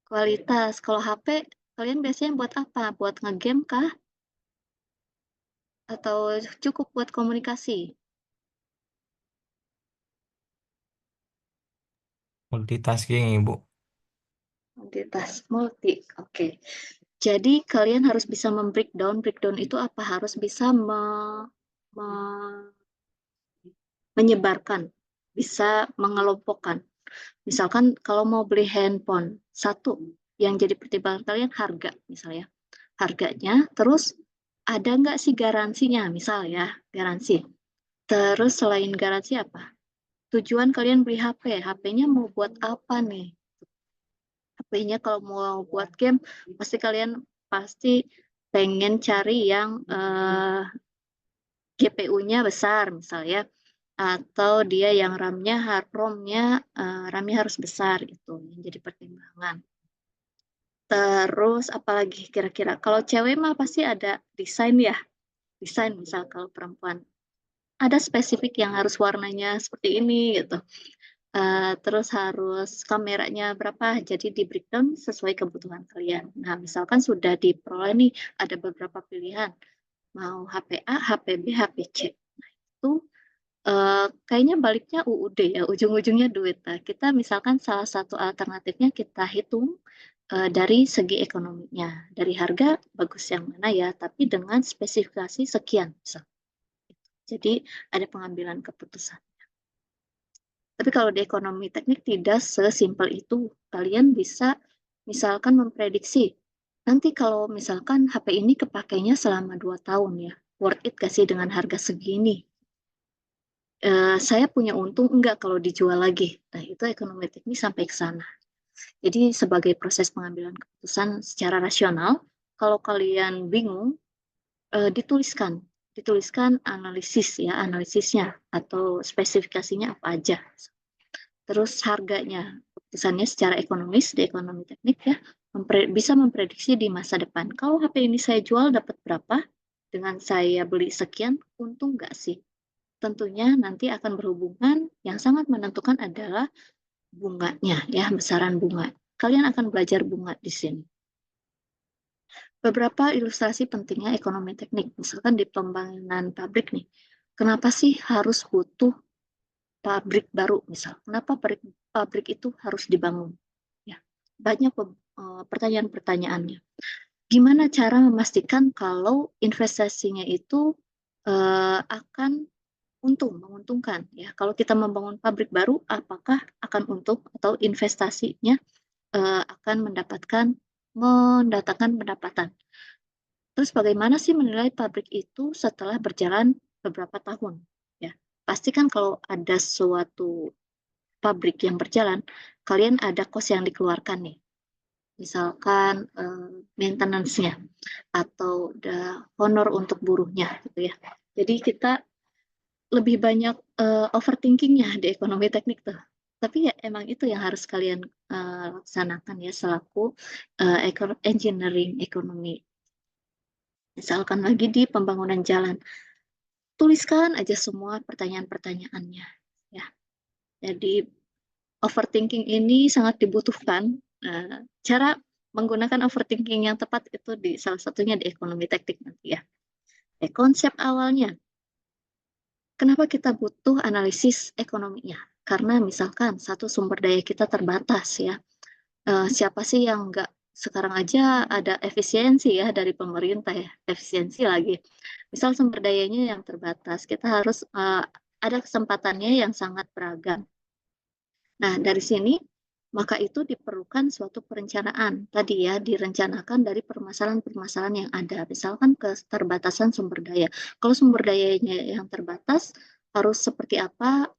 [SPEAKER 1] kualitas. Kalau HP, kalian biasanya buat apa? Buat ngegame kah? Atau cukup buat komunikasi?
[SPEAKER 5] Multitasking, Ibu.
[SPEAKER 1] Multi, oke. Jadi kalian harus bisa breakdown itu apa? Harus bisa menyebarkan, bisa mengelompokkan. Misalkan kalau mau beli handphone, satu yang jadi pertimbangan kalian harga misalnya. Harganya, terus ada nggak sih garansinya, misal ya, garansi. Terus selain garansi apa? Tujuan kalian beli HP, HP-nya mau buat apa nih? HP-nya kalau mau buat game, kalian pasti pengen cari yang GPU-nya besar misalnya, atau dia yang RAM-nya harus besar, itu yang jadi pertimbangan. Terus apalagi kira-kira? Kalau cewek mah pasti ada desain ya, desain misal kalau perempuan ada spesifik yang harus warnanya seperti ini gitu. Terus harus kameranya berapa, jadi di breakdown sesuai kebutuhan kalian. Nah, misalkan sudah diperoleh nih, ada beberapa pilihan, mau HP A, HP B, HP C. Nah, itu kayaknya baliknya UUD ya, ujung-ujungnya duit. Nah, kita misalkan salah satu alternatifnya kita hitung dari segi ekonominya. Dari harga bagus yang mana ya, tapi dengan spesifikasi sekian. Jadi ada pengambilan keputusan. Tapi kalau di ekonomi teknik tidak sesimpel itu. Kalian bisa misalkan memprediksi, nanti kalau misalkan HP ini kepakainya selama 2 tahun ya, worth it gak sih dengan harga segini? Saya punya untung enggak kalau dijual lagi? Nah, itu ekonomi teknik sampai ke sana. Jadi sebagai proses pengambilan keputusan secara rasional, kalau kalian bingung, dituliskan analisisnya atau spesifikasinya apa aja. terus harganya, keputusannya secara ekonomis di ekonomi teknik ya, bisa memprediksi di masa depan. Kalau HP ini saya jual dapat berapa, dengan saya beli sekian, untung nggak sih? Tentunya nanti akan berhubungan, yang sangat menentukan adalah bunganya ya, besaran bunga. Kalian akan belajar bunga di sini. Beberapa ilustrasi pentingnya ekonomi teknik, misalkan di pembangunan pabrik nih. Kenapa sih harus butuh pabrik baru misal? Kenapa pabrik itu harus dibangun? Ya, banyak pertanyaan-pertanyaannya. Gimana cara memastikan kalau investasinya itu akan menguntungkan ya? Kalau kita membangun pabrik baru, apakah akan untung atau investasinya akan mendatangkan pendapatan? Terus bagaimana sih menilai pabrik itu setelah berjalan beberapa tahun? Ya, pasti kan kalau ada suatu pabrik yang berjalan, kalian ada cost yang dikeluarkan nih. Misalkan maintenance-nya atau honor untuk buruhnya gitu ya. Jadi kita lebih banyak overthinking-nya di ekonomi teknik tuh. Tapi ya emang itu yang harus kalian laksanakan ya selaku engineering ekonomi. Misalkan lagi di pembangunan jalan, tuliskan aja semua pertanyaan-pertanyaannya ya. Jadi overthinking ini sangat dibutuhkan. Cara menggunakan overthinking yang tepat itu salah satunya di ekonomi teknik nanti ya. Konsep awalnya, kenapa kita butuh analisis ekonominya? Karena misalkan satu sumber daya kita terbatas ya. Siapa sih yang nggak sekarang aja ada efisiensi ya dari pemerintah ya, efisiensi lagi. Misal sumber dayanya yang terbatas, kita harus ada kesempatannya yang sangat beragam. Nah, dari sini maka itu diperlukan suatu perencanaan. Tadi ya, direncanakan dari permasalahan-permasalahan yang ada. Misalkan keterbatasan sumber daya. Kalau sumber dayanya yang terbatas, harus seperti apa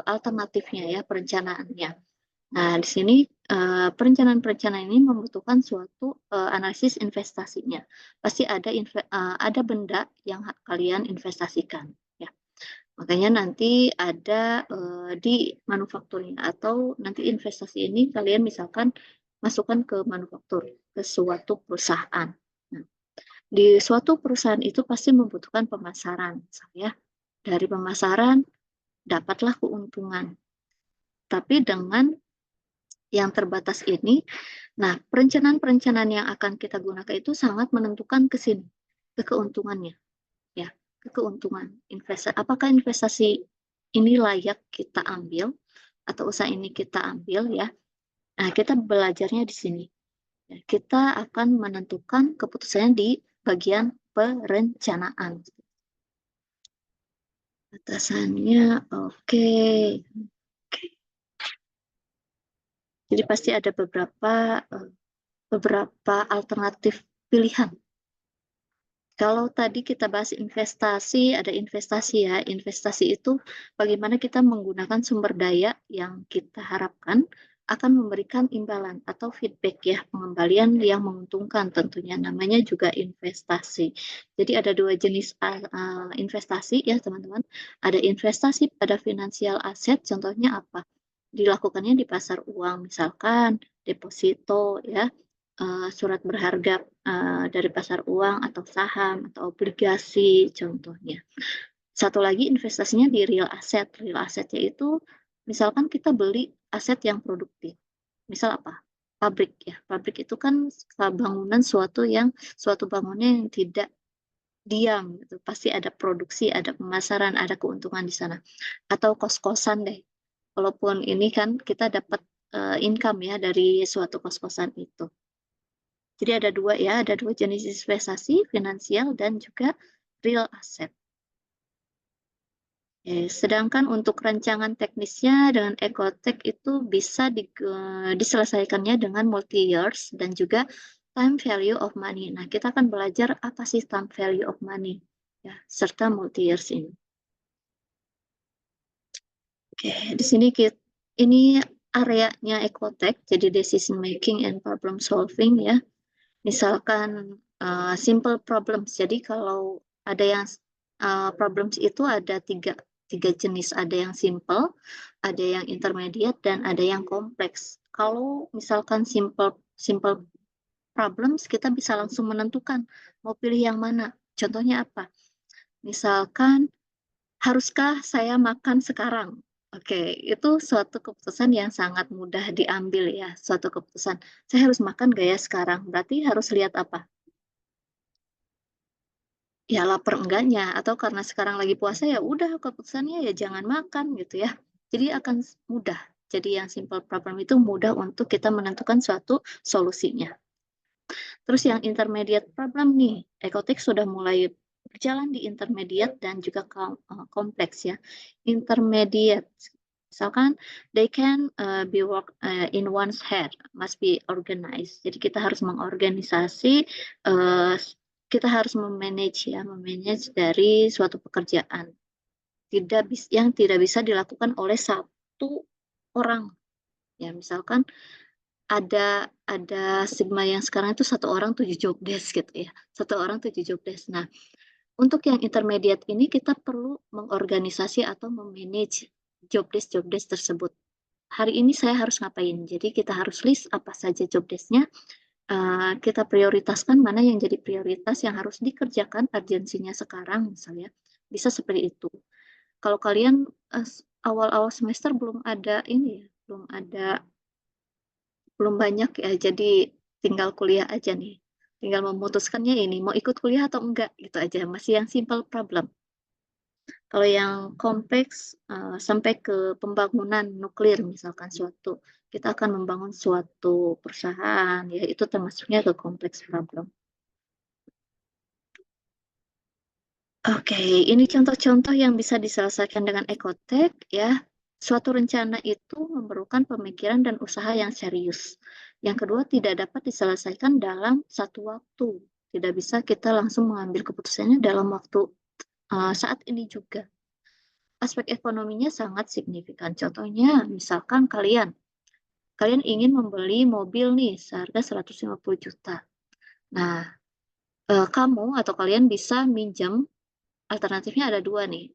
[SPEAKER 1] alternatifnya ya, perencanaannya. Nah, di sini perencanaan-perencanaan ini membutuhkan suatu analisis investasinya. Pasti ada benda yang kalian investasikan. Ya. Makanya nanti ada di manufakturnya atau nanti investasi ini kalian misalkan masukkan ke manufaktur, ke suatu perusahaan. Nah, di suatu perusahaan itu pasti membutuhkan pemasaran. Misalnya dari pemasaran dapatlah keuntungan. Tapi dengan yang terbatas ini, nah perencanaan-perencanaan yang akan kita gunakan itu sangat menentukan ke sini, ke keuntungannya, ya, ke keuntungan investasi. Apakah investasi ini layak kita ambil atau usaha ini kita ambil ya? Nah kita belajarnya di sini. Ya, kita akan menentukan keputusannya di bagian perencanaan. Batasannya oke. Jadi pasti ada beberapa alternatif pilihan. Kalau tadi kita bahas investasi, ada investasi ya. Investasi itu bagaimana kita menggunakan sumber daya yang kita harapkan akan memberikan imbalan atau feedback ya, pengembalian yang menguntungkan tentunya. Namanya juga investasi. Jadi ada dua jenis investasi ya teman-teman. Ada investasi pada finansial aset, contohnya apa? Dilakukannya di pasar uang, misalkan deposito ya, surat berharga dari pasar uang atau saham atau obligasi contohnya. Satu lagi investasinya di real asset. Real assetnya itu misalkan kita beli aset yang produktif. Misal apa? Pabrik ya. Pabrik itu kan bangunan suatu bangunan yang tidak diam gitu. Pasti ada produksi, ada pemasaran, ada keuntungan di sana. Atau kos-kosan deh. Walaupun ini kan kita dapat income ya dari suatu kos-kosan itu. Jadi ada dua jenis investasi, finansial dan juga real asset. Sedangkan untuk rancangan teknisnya dengan Ecotech itu bisa diselesaikannya dengan multi-years dan juga time value of money. Nah, kita akan belajar apa sih time value of money ya, serta multi-years ini. Oke, di sini ini areanya Ecotech, jadi decision making and problem solving ya. Misalkan simple problems. Jadi kalau ada yang problems itu ada 3 3 jenis, ada yang simple, ada yang intermediate, dan ada yang kompleks. Kalau misalkan simple problems, kita bisa langsung menentukan mau pilih yang mana. Contohnya apa? Misalkan, haruskah saya makan sekarang? Oke, itu suatu keputusan yang sangat mudah diambil ya, suatu keputusan. Saya harus makan gak ya sekarang? Berarti harus lihat apa? Ya lapar enggaknya, atau karena sekarang lagi puasa ya udah keputusannya ya jangan makan gitu ya. Jadi akan mudah. Jadi yang simple problem itu mudah untuk kita menentukan suatu solusinya. Terus yang intermediate problem nih, Ekotik sudah mulai berjalan di intermediate dan juga kompleks ya. Intermediate, misalkan they can be work in one's head, must be organized. Jadi kita harus mengorganisasi, kita harus memanage ya, memanage dari suatu pekerjaan yang tidak bisa dilakukan oleh satu orang. Ya, misalkan ada Sigma yang sekarang itu 1 orang 7 job desk gitu ya. 1 orang 7 job desk. Nah, untuk yang intermediate ini kita perlu mengorganisasi atau memanage job desk tersebut. Hari ini saya harus ngapain? Jadi kita harus list apa saja job desk-nya. Kita prioritaskan mana yang jadi prioritas yang harus dikerjakan urgensinya sekarang misalnya. Bisa seperti itu. Kalau kalian awal-awal semester belum ada ini ya, belum banyak ya, jadi tinggal kuliah aja nih. Tinggal memutuskannya ini, mau ikut kuliah atau enggak, gitu aja. Masih yang simple problem. Kalau yang kompleks, sampai ke pembangunan nuklir misalkan suatu, kita akan membangun suatu perusahaan, ya itu termasuknya ke kompleks problem. Oke, ini contoh-contoh yang bisa diselesaikan dengan ekotek ya. Suatu rencana itu memerlukan pemikiran dan usaha yang serius. Yang kedua, tidak dapat diselesaikan dalam satu waktu. Tidak bisa kita langsung mengambil keputusannya dalam waktu saat ini juga. Aspek ekonominya sangat signifikan. Contohnya, misalkan kalian ingin membeli mobil nih seharga 150 juta. Nah, kamu atau kalian bisa minjem, alternatifnya ada 2 nih.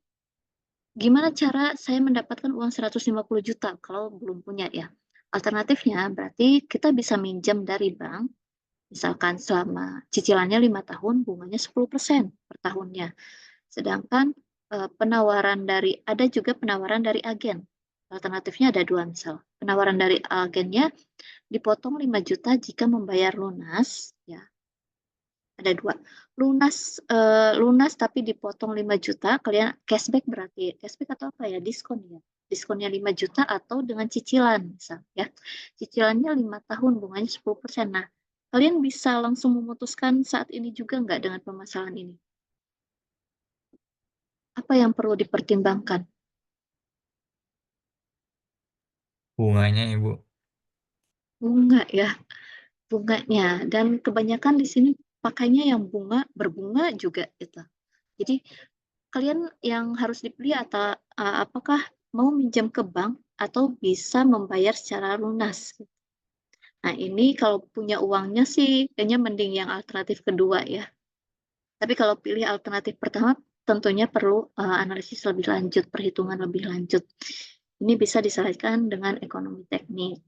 [SPEAKER 1] Gimana cara saya mendapatkan uang 150 juta kalau belum punya ya? Alternatifnya berarti kita bisa minjem dari bank, misalkan selama cicilannya 5 tahun, bunganya 10% per tahunnya. Sedangkan ada juga penawaran dari agen. Alternatifnya ada 2 misal. Penawaran dari agennya dipotong 5 juta jika membayar lunas, ya. Ada 2. Lunas tapi dipotong 5 juta, kalian cashback berarti. Cashback atau apa ya? Diskon ya. Diskonnya 5 juta atau dengan cicilan misal ya. Cicilannya 5 tahun, bunganya 10%. Nah, kalian bisa langsung memutuskan saat ini juga nggak dengan permasalahan ini? Apa yang perlu dipertimbangkan?
[SPEAKER 5] Bunganya Ibu.
[SPEAKER 1] Bunga ya, bunganya. Dan kebanyakan di sini pakainya yang berbunga juga gitu. Jadi kalian yang harus dipilih atau apakah mau minjam ke bank atau bisa membayar secara lunas. Nah ini kalau punya uangnya sih kayaknya mending yang alternatif kedua ya. Tapi kalau pilih alternatif pertama tentunya perlu analisis lebih lanjut, perhitungan lebih lanjut. Ini bisa diselesaikan dengan ekonomi teknik.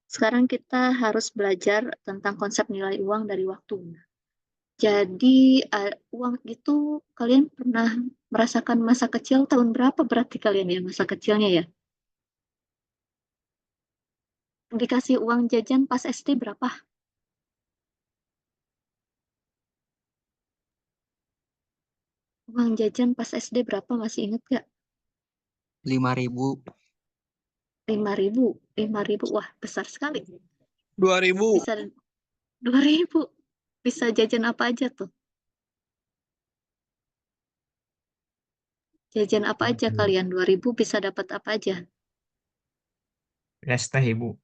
[SPEAKER 1] Sekarang kita harus belajar tentang konsep nilai uang dari waktu. Jadi uang itu kalian pernah merasakan masa kecil tahun berapa berarti kalian ya masa kecilnya ya? Dikasih uang jajan pas SD berapa? Uang jajan pas SD berapa masih inget gak?
[SPEAKER 4] 5.000.
[SPEAKER 1] 5.000. 5.000, wah besar sekali.
[SPEAKER 6] 2.000.
[SPEAKER 1] Bisa 2.000. Bisa jajan apa aja tuh? Jajan apa aja kalian? 2.000 bisa dapat apa aja?
[SPEAKER 5] Es teh Ibu.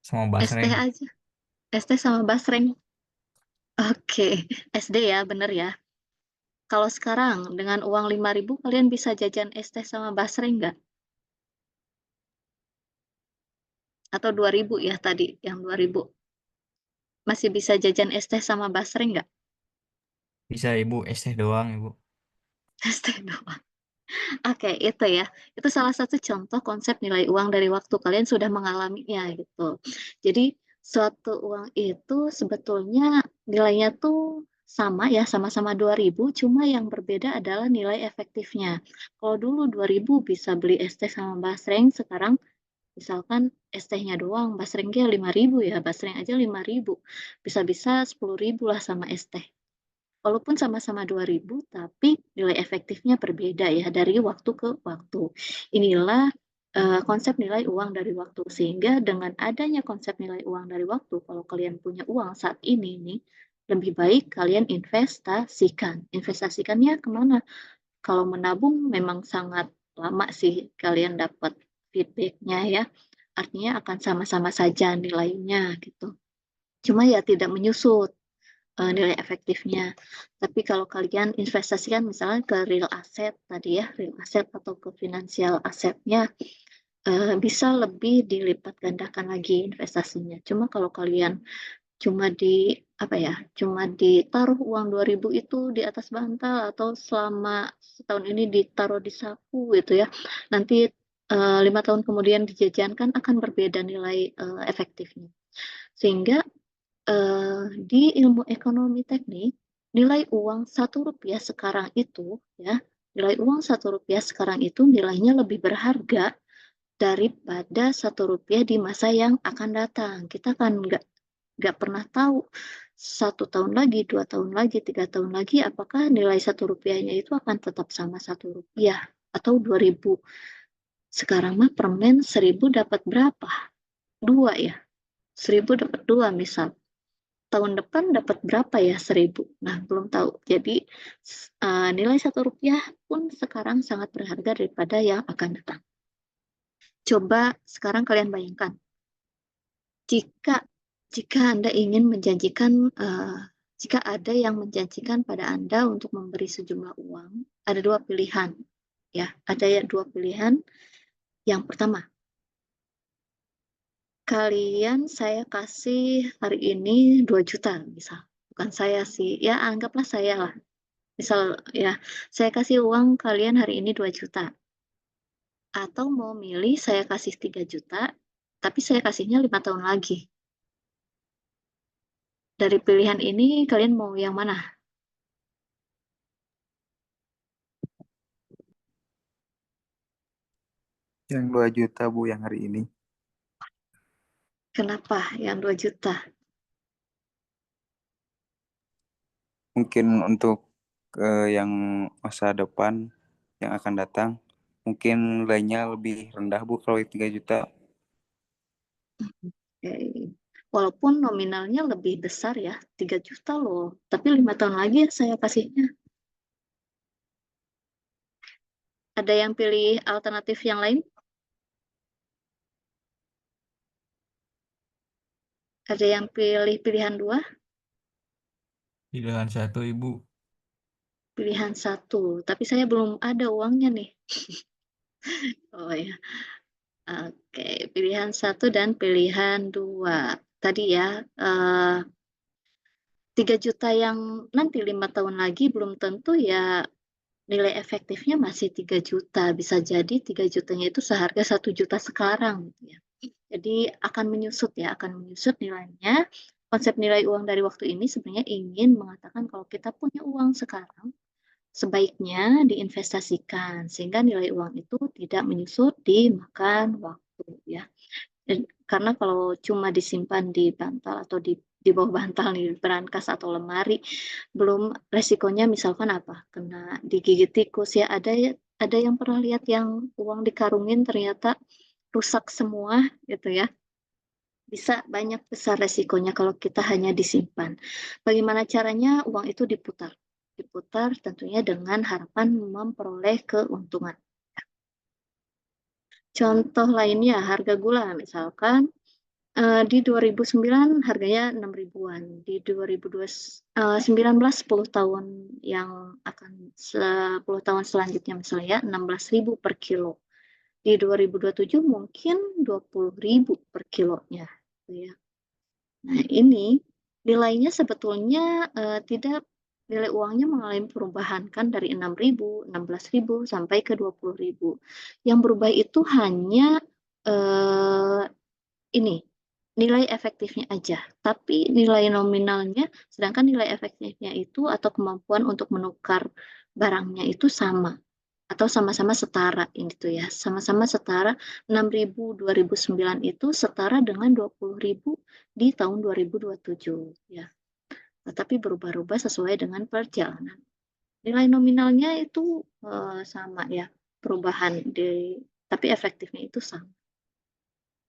[SPEAKER 5] Sama
[SPEAKER 1] Es teh
[SPEAKER 5] basreng.
[SPEAKER 1] aja. Es teh sama basreng. Oke, SD ya, bener ya. Kalau sekarang dengan uang 5.000 kalian bisa jajan es teh sama basreng nggak? Atau 2.000 ya tadi, yang 2.000. Masih bisa jajan es teh sama basreng nggak?
[SPEAKER 5] Bisa Ibu, es teh doang Ibu.
[SPEAKER 1] ST doang. Oke, itu ya. Itu salah satu contoh konsep nilai uang dari waktu. Kalian sudah mengalaminya gitu. Jadi suatu uang itu sebetulnya nilainya tuh sama ya, sama-sama 2.000, cuma yang berbeda adalah nilai efektifnya. Kalau dulu 2.000 bisa beli es teh sama basreng, sekarang misalkan es tehnya doang, basrengnya 5.000 ya, basreng aja 5.000. Bisa-bisa 10.000 lah sama es teh. Walaupun sama-sama 2.000, tapi nilai efektifnya berbeda ya dari waktu ke waktu. Inilah konsep nilai uang dari waktu. Sehingga dengan adanya konsep nilai uang dari waktu, kalau kalian punya uang saat ini nih, lebih baik kalian investasikan. Investasikannya kemana? Kalau menabung memang sangat lama sih kalian dapat feedbacknya ya. Artinya akan sama-sama saja nilainya gitu. Cuma ya tidak menyusut nilai efektifnya. Tapi kalau kalian investasikan misalnya ke real asset tadi ya, real asset atau ke finansial asetnya, bisa lebih dilipat gandakan lagi investasinya. Cuma kalau kalian cuma cuma ditaruh uang 2.000 itu di atas bantal atau selama setahun ini ditaruh di saku gitu ya, nanti 5 tahun kemudian dijajankan akan berbeda nilai efektifnya. Sehingga di ilmu ekonomi teknik, nilai uang Rp1 sekarang itu ya, nilai uang Rp1 sekarang itu nilainya lebih berharga daripada Rp1 di masa yang akan datang. Kita kan nggak pernah tahu 1 tahun lagi, 2 tahun lagi, 3 tahun lagi, apakah nilai Rp1-nya itu akan tetap sama Rp1 atau 2.000. Sekarang mah permen 1.000 dapat berapa? 2 ya. 1.000 dapat 2 misal. Tahun depan dapat berapa ya 1.000? Nah, belum tahu. Jadi nilai Rp1 pun sekarang sangat berharga daripada yang akan datang. Coba sekarang kalian bayangkan, jika Anda ingin menjanjikan, jika ada yang menjanjikan pada Anda untuk memberi sejumlah uang, ada 2 pilihan ya, ada 2 pilihan. Yang pertama, kalian saya kasih hari ini 2 juta misal. Bukan saya sih, ya anggaplah saya lah. Misal ya, saya kasih uang kalian hari ini 2 juta. Atau mau milih saya kasih 3 juta, tapi saya kasihnya 5 tahun lagi. Dari pilihan ini kalian mau yang mana?
[SPEAKER 3] Yang 2 juta Bu yang hari ini.
[SPEAKER 1] Kenapa yang 2 juta?
[SPEAKER 3] Mungkin untuk yang masa depan yang akan datang, mungkin nilainya lebih rendah Bu kalau 3 juta.
[SPEAKER 1] Oke. Walaupun nominalnya lebih besar ya, 3 juta loh. Tapi 5 tahun lagi ya saya kasihnya. Ada yang pilih alternatif yang lain? Ada yang pilih pilihan 2?
[SPEAKER 5] Pilihan 1 Ibu.
[SPEAKER 1] Pilihan 1. Tapi saya belum ada uangnya nih. Oh ya. Oke, pilihan 1 dan pilihan 2. Tadi ya, 3 juta yang nanti 5 tahun lagi belum tentu ya nilai efektifnya masih 3 juta. Bisa jadi 3 jutanya itu seharga 1 juta sekarang gitu ya. Jadi akan menyusut ya, akan menyusut nilainya. Konsep nilai uang dari waktu ini sebenarnya ingin mengatakan kalau kita punya uang sekarang, sebaiknya diinvestasikan sehingga nilai uang itu tidak menyusut dimakan waktu ya. Dan karena kalau cuma disimpan di bantal atau di bawah bantal nih, brankas atau lemari, belum resikonya misalkan apa? Kena digigit tikus ya. Ada yang pernah lihat yang uang dikarungin ternyata rusak semua gitu ya. Bisa banyak besar resikonya kalau kita hanya disimpan. Bagaimana caranya uang itu diputar? Diputar tentunya dengan harapan memperoleh keuntungan. Contoh lainnya harga gula misalkan di 2009 harganya 6 ribuan, di 2019 10 tahun yang akan 10 tahun selanjutnya misalnya 16.000 per kilo. Di 2027 mungkin 20.000 per kilonya gitu ya. Nah, ini nilainya sebetulnya tidak nilai uangnya mengalami perubahan kan dari 6.000, 16.000 sampai ke 20.000. Yang berubah itu hanya ini nilai efektifnya aja, tapi nilai nominalnya, sedangkan nilai efektifnya itu atau kemampuan untuk menukar barangnya itu sama atau sama-sama setara itu ya, sama-sama setara 6.000 2009 itu setara dengan 20.000 di tahun 2027 ya. Tetapi berubah-ubah sesuai dengan perjalanan. Nilai nominalnya itu sama ya, perubahan tapi efektifnya itu sama.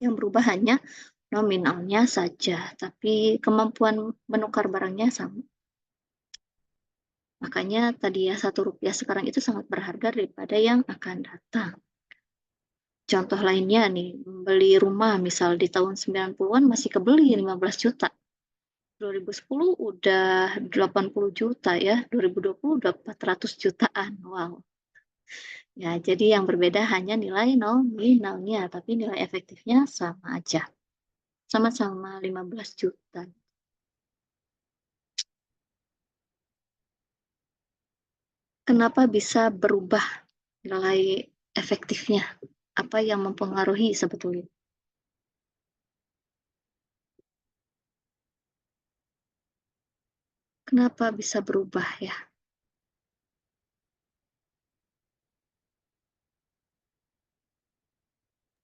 [SPEAKER 1] Yang berubah hanya nominalnya saja, tapi kemampuan menukar barangnya sama. Makanya tadi ya Rp1 sekarang itu sangat berharga daripada yang akan datang. Contoh lainnya nih, beli rumah misal di tahun 90-an masih kebeli 15 juta. 2010 udah 80 juta ya, 2020 udah 400 jutaan. Wow. Ya, jadi yang berbeda hanya nilai nominalnya, tapi nilai efektifnya sama aja. Sama-sama 15 juta. Kenapa bisa berubah nilai efektifnya? Apa yang mempengaruhi sebetulnya? Kenapa bisa berubah ya?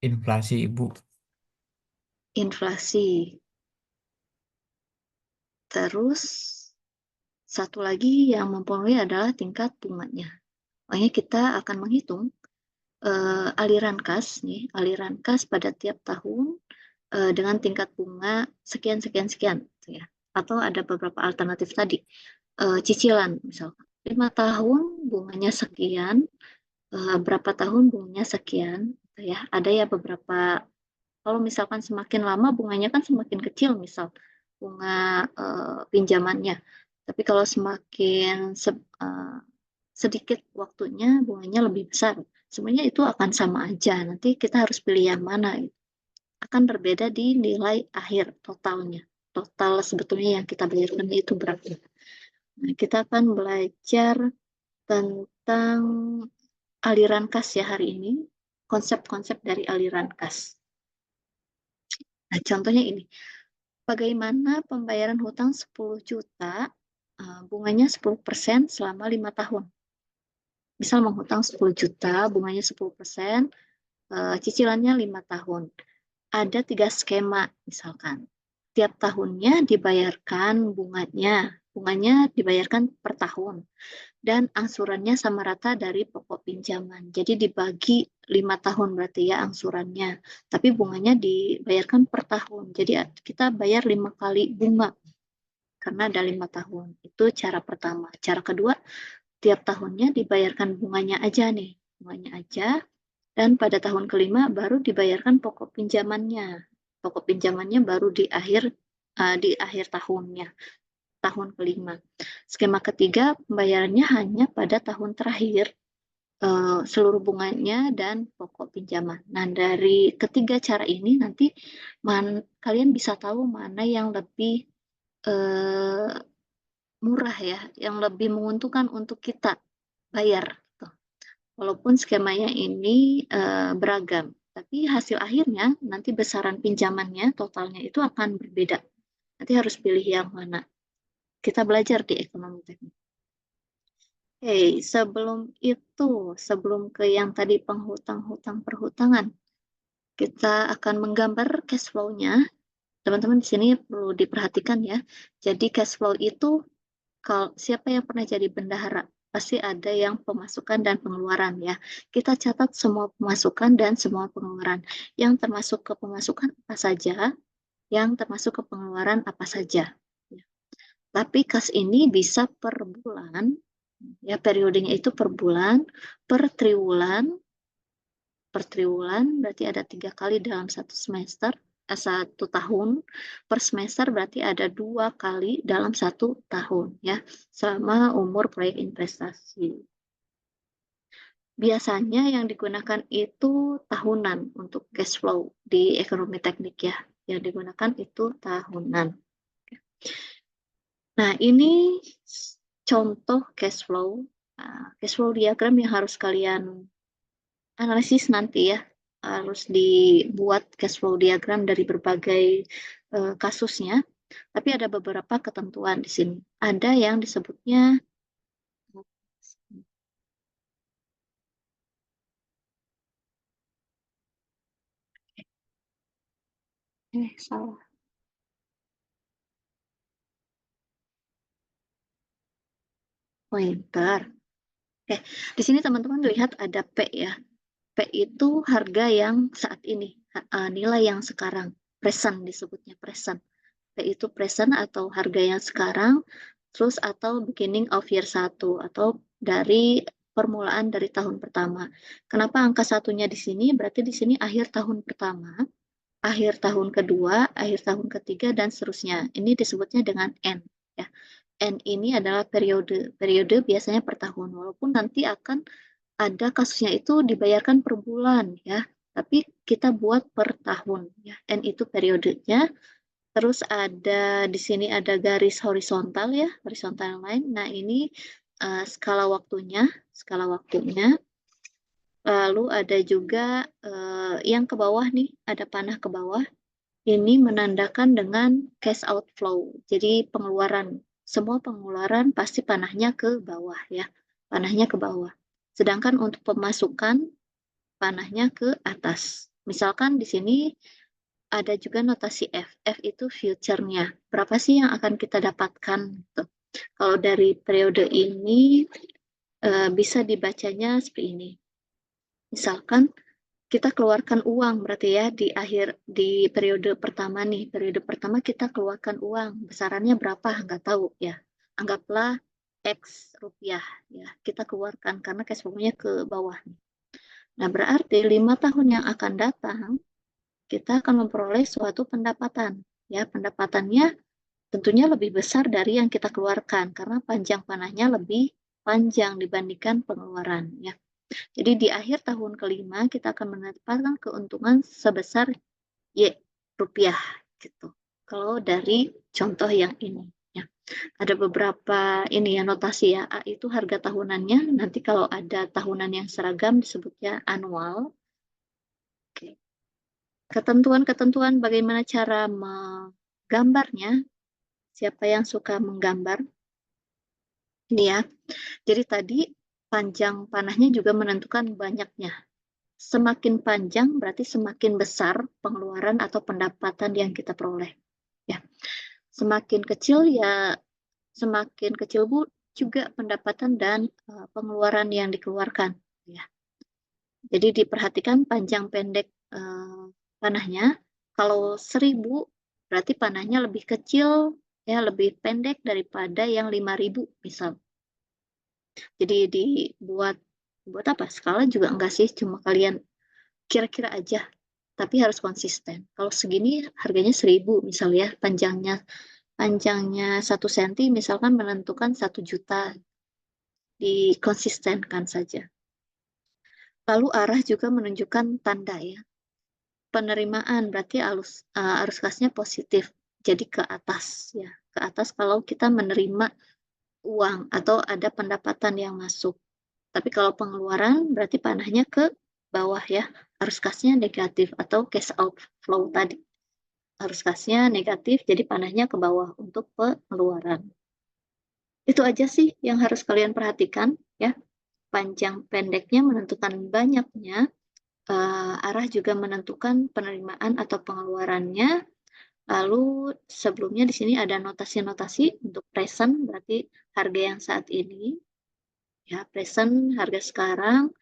[SPEAKER 5] Inflasi, Ibu.
[SPEAKER 1] Inflasi. Terus satu lagi yang mempengaruhi adalah tingkat bunganya. Makanya kita akan menghitung aliran kas nih, aliran kas pada tiap tahun dengan tingkat bunga sekian sekian sekian gitu ya. Atau ada beberapa alternatif tadi. Cicilan misalkan 5 tahun bunganya sekian, berapa tahun bunganya sekian gitu ya. Ada ya beberapa, kalau misalkan semakin lama bunganya kan semakin kecil misal bunga pinjamannya. Tapi kalau semakin sedikit waktunya bunganya lebih besar. Sebenarnya itu akan sama aja. Nanti kita harus pilih yang mana. Akan berbeda di nilai akhir totalnya. Total sebetulnya yang kita bayarkan itu berapa. Nah, kita akan belajar tentang aliran kas ya hari ini. Konsep-konsep dari aliran kas. Nah, contohnya ini. Bagaimana pembayaran hutang 10 juta, bunganya 10% selama 5 tahun. Misal menghutang 10 juta, bunganya 10%, cicilannya 5 tahun. Ada 3 skema misalkan. Tiap tahunnya dibayarkan bunganya dibayarkan per tahun. Dan angsurannya sama rata dari pokok pinjaman. Jadi dibagi 5 tahun berarti ya angsurannya. Tapi bunganya dibayarkan per tahun. Jadi kita bayar 5 kali bunga. Karena ada 5 tahun. Itu cara pertama. Cara kedua, tiap tahunnya dibayarkan bunganya aja nih. Bunganya aja. Dan pada tahun kelima baru dibayarkan pokok pinjamannya. Pokok pinjamannya baru di akhir tahunnya. Tahun kelima. Skema ketiga, pembayarannya hanya pada tahun terakhir. Seluruh bunganya dan pokok pinjaman. Nah, dari ketiga cara ini nanti kalian bisa tahu mana yang lebih murah ya, yang lebih menguntungkan untuk kita bayar. Gitu. Walaupun skemanya ini beragam, tapi hasil akhirnya nanti besaran pinjamannya totalnya itu akan berbeda. Nanti harus pilih yang mana. Kita belajar di ekonomi teknik. Oke, sebelum ke yang tadi penghutang perhutangan, kita akan menggambar cash flow-nya. Teman-teman di sini perlu diperhatikan ya. Jadi cash flow itu, kalau siapa yang pernah jadi bendahara, pasti ada yang pemasukan dan pengeluaran ya. Kita catat semua pemasukan dan semua pengeluaran. Yang termasuk ke pemasukan apa saja, yang termasuk ke pengeluaran apa saja. Tapi kas ini bisa per bulan, ya periodenya itu per bulan, per triwulan berarti ada 3 kali dalam satu semester, 1 tahun, per semester berarti ada 2 kali dalam 1 tahun ya, selama umur proyek investasi. Biasanya yang digunakan itu tahunan untuk cash flow di ekonomi teknik ya, yang digunakan itu tahunan. Nah, ini contoh cash flow. Cash flow diagram yang harus kalian analisis nanti ya. Harus dibuat cash flow diagram dari berbagai kasusnya. Tapi ada beberapa ketentuan di sini. Ada yang disebutnya salah. Pointer. Oke, di sini teman-teman lihat ada P ya. P itu harga yang saat ini, nilai yang sekarang, present disebutnya present. P itu present atau harga yang sekarang, terus atau beginning of year 1 atau dari permulaan dari tahun pertama. Kenapa angka satunya di sini? Berarti di sini akhir tahun pertama, akhir tahun kedua, akhir tahun ketiga, dan seterusnya. Ini disebutnya dengan N. Ya. N ini adalah periode. Periode biasanya per tahun, walaupun nanti akan ada kasusnya itu dibayarkan per bulan ya, tapi kita buat per tahun ya. N itu periodenya. Terus ada di sini ada garis horizontal ya, horizontal line. Nah, ini skala waktunya, skala waktunya. Lalu ada juga yang ke bawah nih, ada panah ke bawah. Ini menandakan dengan cash outflow. Jadi pengeluaran, semua pengeluaran pasti panahnya ke bawah ya. Panahnya ke bawah. Sedangkan untuk pemasukan panahnya ke atas. Misalkan di sini ada juga notasi F. F itu future-nya. Berapa sih yang akan kita dapatkan? Gitu. Kalau dari periode ini bisa dibacanya seperti ini. Misalkan kita keluarkan uang berarti ya di periode pertama nih, periode pertama kita keluarkan uang, besarannya berapa nggak tahu ya, anggaplah X rupiah ya, kita keluarkan karena cash flow-nya ke bawah nih. Nah, berarti 5 tahun yang akan datang kita akan memperoleh suatu pendapatan ya, pendapatannya tentunya lebih besar dari yang kita keluarkan karena panjang panahnya lebih panjang dibandingkan pengeluaran ya. Jadi di akhir tahun kelima kita akan mendapatkan keuntungan sebesar Y rupiah gitu. Kalau dari contoh yang ini ya. Ada beberapa ini ya notasi ya. A itu harga tahunannya. Nanti kalau ada tahunan yang seragam disebutnya annual. Oke. Ketentuan-ketentuan bagaimana cara menggambarnya. Siapa yang suka menggambar? Ini ya. Jadi tadi panjang panahnya juga menentukan banyaknya. Semakin panjang berarti semakin besar pengeluaran atau pendapatan yang kita peroleh. Ya. Semakin kecil ya semakin kecil Bu juga pendapatan dan pengeluaran yang dikeluarkan ya. Jadi diperhatikan panjang pendek panahnya. Kalau 1000 berarti panahnya lebih kecil ya, lebih pendek daripada yang 5000 misal. Jadi dibuat apa? Skala juga enggak sih, cuma kalian kira-kira aja, tapi harus konsisten. Kalau segini harganya 1000 misal ya, panjangnya 1 cm misalkan menentukan 1 juta, dikonsistenkan saja. Lalu arah juga menunjukkan tanda ya. Penerimaan berarti arus kasnya positif, jadi ke atas ya, ke atas kalau kita menerima uang atau ada pendapatan yang masuk. Tapi kalau pengeluaran berarti panahnya ke bawah ya, arus kasnya negatif atau cash outflow tadi. Arus kasnya negatif, jadi panahnya ke bawah untuk pengeluaran. Itu aja sih yang harus kalian perhatikan ya. Panjang pendeknya menentukan banyaknya, arah juga menentukan penerimaan atau pengeluarannya. Lalu sebelumnya di sini ada notasi-notasi untuk present, berarti harga yang saat ini. Ya, present harga sekarang,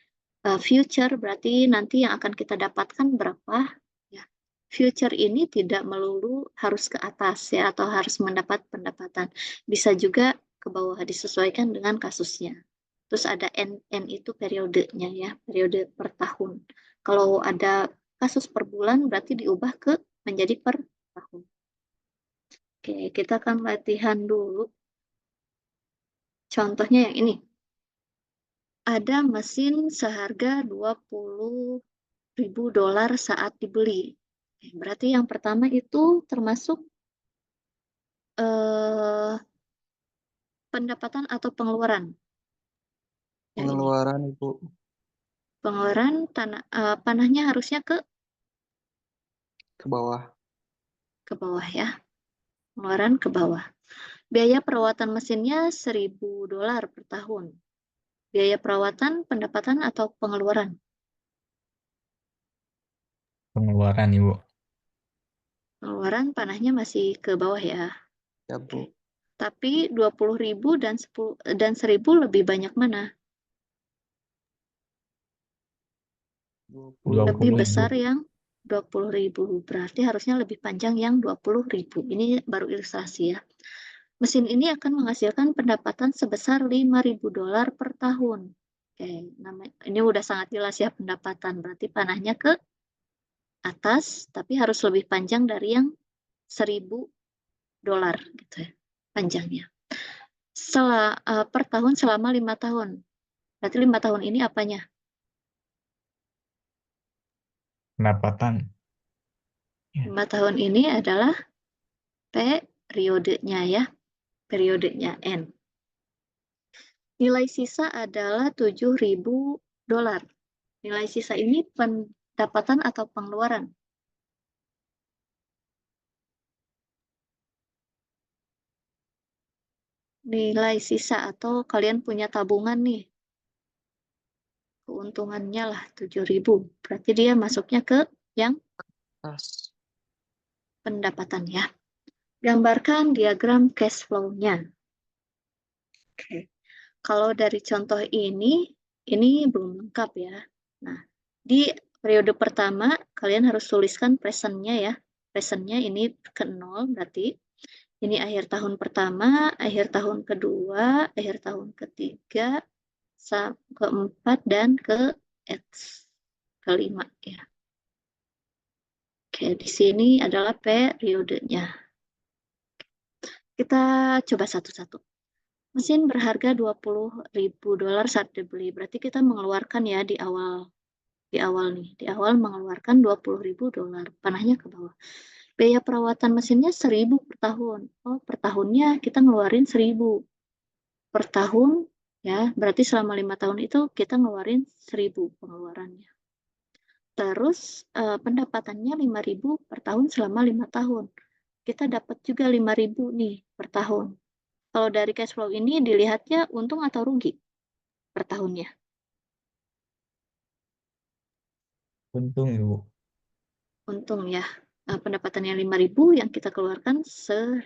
[SPEAKER 1] future berarti nanti yang akan kita dapatkan berapa. Ya. Future ini tidak melulu harus ke atas ya atau harus mendapat pendapatan. Bisa juga ke bawah disesuaikan dengan kasusnya. Terus ada N itu periodenya ya, periode per tahun. Kalau ada kasus per bulan berarti diubah ke menjadi per tahun. Oke, kita akan latihan dulu. Contohnya yang ini. Ada mesin seharga $20.000 saat dibeli. Berarti yang pertama itu termasuk pendapatan atau pengeluaran? Yang ini.
[SPEAKER 4] Pengeluaran Ibu.
[SPEAKER 1] Pengeluaran panahnya harusnya ke
[SPEAKER 4] bawah.
[SPEAKER 1] ya. Pengeluaran ke bawah. Biaya perawatan mesinnya $1.000 per tahun. Biaya perawatan, pendapatan atau pengeluaran?
[SPEAKER 5] Pengeluaran Ibu.
[SPEAKER 1] Pengeluaran panahnya masih ke bawah ya.
[SPEAKER 4] Ya Bu.
[SPEAKER 1] Tapi 20.000 dan 1.000 lebih banyak mana?
[SPEAKER 4] 20.
[SPEAKER 1] Lebih
[SPEAKER 5] 20.000.
[SPEAKER 1] besar yang 20.000. Berarti harusnya lebih panjang yang 20.000. Ini baru ilustrasi ya. Mesin ini akan menghasilkan pendapatan sebesar $5.000 per tahun. Oke, ini udah sangat jelas ya pendapatan. Berarti panahnya ke atas, tapi harus lebih panjang dari yang $1.000 gitu ya, panjangnya. Per tahun selama 5 tahun. Berarti 5 tahun ini apanya?
[SPEAKER 5] Pendapatan.
[SPEAKER 1] 5 tahun ini adalah periodenya ya, periodenya N. Nilai sisa adalah $7.000. Nilai sisa ini pendapatan atau pengeluaran? Nilai sisa atau kalian punya tabungan nih. Keuntungannya lah 7.000. Berarti dia masuknya ke yang
[SPEAKER 4] Tas.
[SPEAKER 1] pendapatan ya. Gambarkan diagram cash flow-nya. Oke. Kalau dari contoh ini belum lengkap ya. Nah, di periode pertama kalian harus tuliskan present-nya ya. Present-nya ini ke 0 berarti ini akhir tahun pertama, akhir tahun kedua, akhir tahun ketiga, keempat, dan kelima ya. Oke, di sini adalah periodenya. Kita coba satu-satu. Mesin berharga $20.000 saat dibeli. Berarti kita mengeluarkan ya di awal nih. Di awal mengeluarkan $20.000. Panahnya ke bawah. Biaya perawatan mesinnya 1.000 per tahun. Oh, per tahunnya kita ngeluarin 1.000 per tahun ya. Berarti selama 5 tahun itu kita ngeluarin 1.000 pengeluarannya. Terus pendapatannya 5.000 per tahun selama 5 tahun. Kita dapat juga 5.000 nih per tahun. Kalau dari cash flow ini dilihatnya untung atau rugi per tahunnya?
[SPEAKER 5] Untung Ibu.
[SPEAKER 1] Untung ya. Pendapatannya 5.000, yang kita keluarkan 1.000.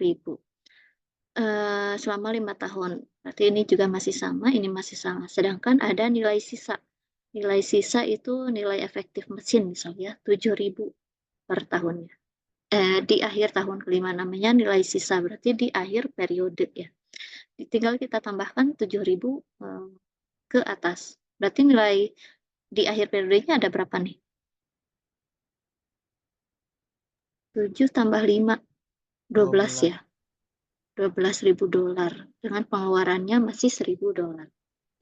[SPEAKER 1] Selama 5 tahun. Berarti ini juga masih sama, ini masih sama. Sedangkan ada nilai sisa. Nilai sisa itu nilai efektif mesin misalnya 7.000 per tahunnya. Di akhir tahun kelima namanya nilai sisa, berarti di akhir periode ya. Tinggal kita tambahkan 7.000 ke atas. Berarti nilai di akhir periodenya ada berapa nih? 7 tambah 5, 12 ya. $12.000 dengan pengeluarannya masih $1.000.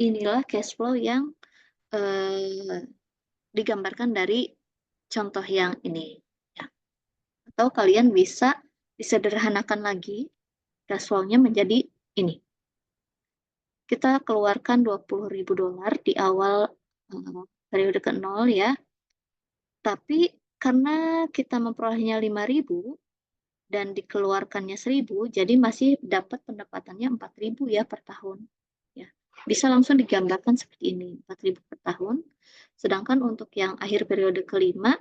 [SPEAKER 1] Inilah cash flow yang digambarkan dari contoh yang ini. Ya. Atau kalian bisa disederhanakan lagi cash flow-nya menjadi ini. Kita keluarkan $20.000 di awal periode ke-0 ya. Tapi karena kita memperolehnya 5.000 dan dikeluarkannya 1.000, jadi masih dapat pendapatannya 4.000 ya per tahun. Ya. Bisa langsung digambarkan seperti ini, 4.000 per tahun. Sedangkan untuk yang akhir periode kelima,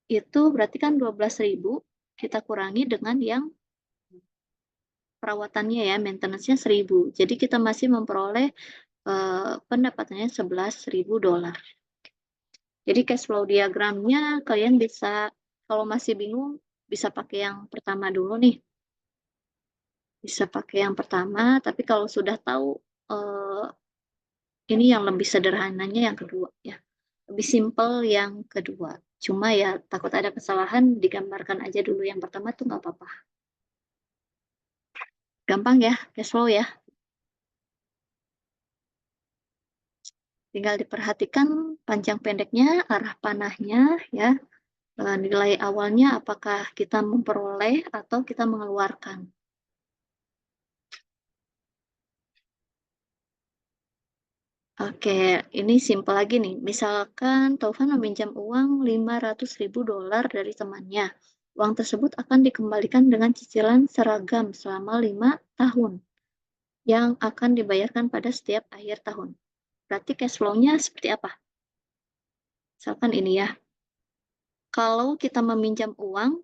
[SPEAKER 1] itu berarti kan 12.000 kita kurangi dengan yang perawatannya ya, maintenance-nya 1.000. Jadi kita masih memperoleh pendapatannya $11.000. Jadi cash flow diagramnya kalian bisa, kalau masih bingung, bisa pakai yang pertama dulu nih. Bisa pakai yang pertama, tapi kalau sudah tahu ini yang lebih sederhananya yang kedua ya. Lebih simple yang kedua. Cuma ya takut ada kesalahan, digambarkan aja dulu yang pertama tuh nggak apa-apa. Gampang ya, cash flow ya. Tinggal diperhatikan panjang pendeknya, arah panahnya ya. Nilai awalnya apakah kita memperoleh atau kita mengeluarkan. Oke, ini simpel lagi nih. Misalkan Taufan meminjam uang $500.000 dari temannya. Uang tersebut akan dikembalikan dengan cicilan seragam selama 5 tahun yang akan dibayarkan pada setiap akhir tahun. Berarti cash flow-nya seperti apa? Misalkan ini ya. Kalau kita meminjam uang,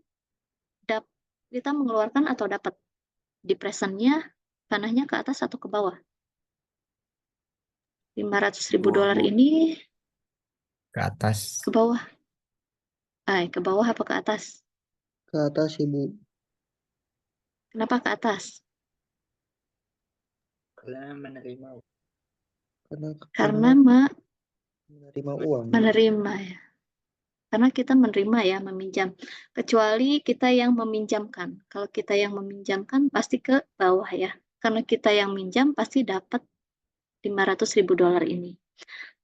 [SPEAKER 1] kita mengeluarkan atau dapat? Di presentnya, panahnya ke atas atau ke bawah? $500.000
[SPEAKER 3] Bu.
[SPEAKER 1] ini
[SPEAKER 5] Ke atas.
[SPEAKER 1] ke bawah. Ke bawah apa ke atas?
[SPEAKER 4] Ke atas Ibu.
[SPEAKER 1] Kenapa ke atas?
[SPEAKER 2] Karena menerima
[SPEAKER 1] Karena
[SPEAKER 4] menerima uang.
[SPEAKER 1] menerima ya. Karena kita menerima ya, meminjam. Kecuali kita yang meminjamkan. Kalau kita yang meminjamkan pasti ke bawah ya. Karena kita yang minjam pasti dapat $500.000 ini.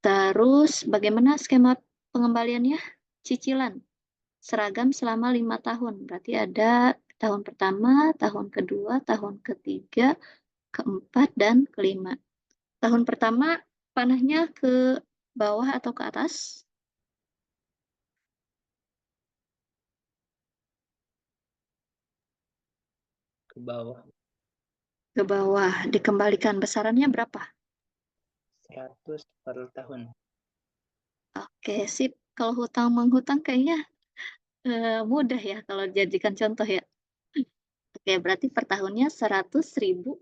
[SPEAKER 1] Terus bagaimana skema pengembaliannya? Cicilan. Seragam selama 5 tahun. Berarti ada tahun pertama, tahun kedua, tahun ketiga, keempat, dan kelima. Tahun pertama panahnya ke bawah atau ke atas?
[SPEAKER 2] ke bawah
[SPEAKER 1] Ke bawah. Dikembalikan besarannya berapa?
[SPEAKER 2] 100 per tahun.
[SPEAKER 1] Oke, sip. Kalau hutang menghutang kayaknya mudah ya kalau dijadikan contoh ya. Oke, berarti per tahunnya $100.000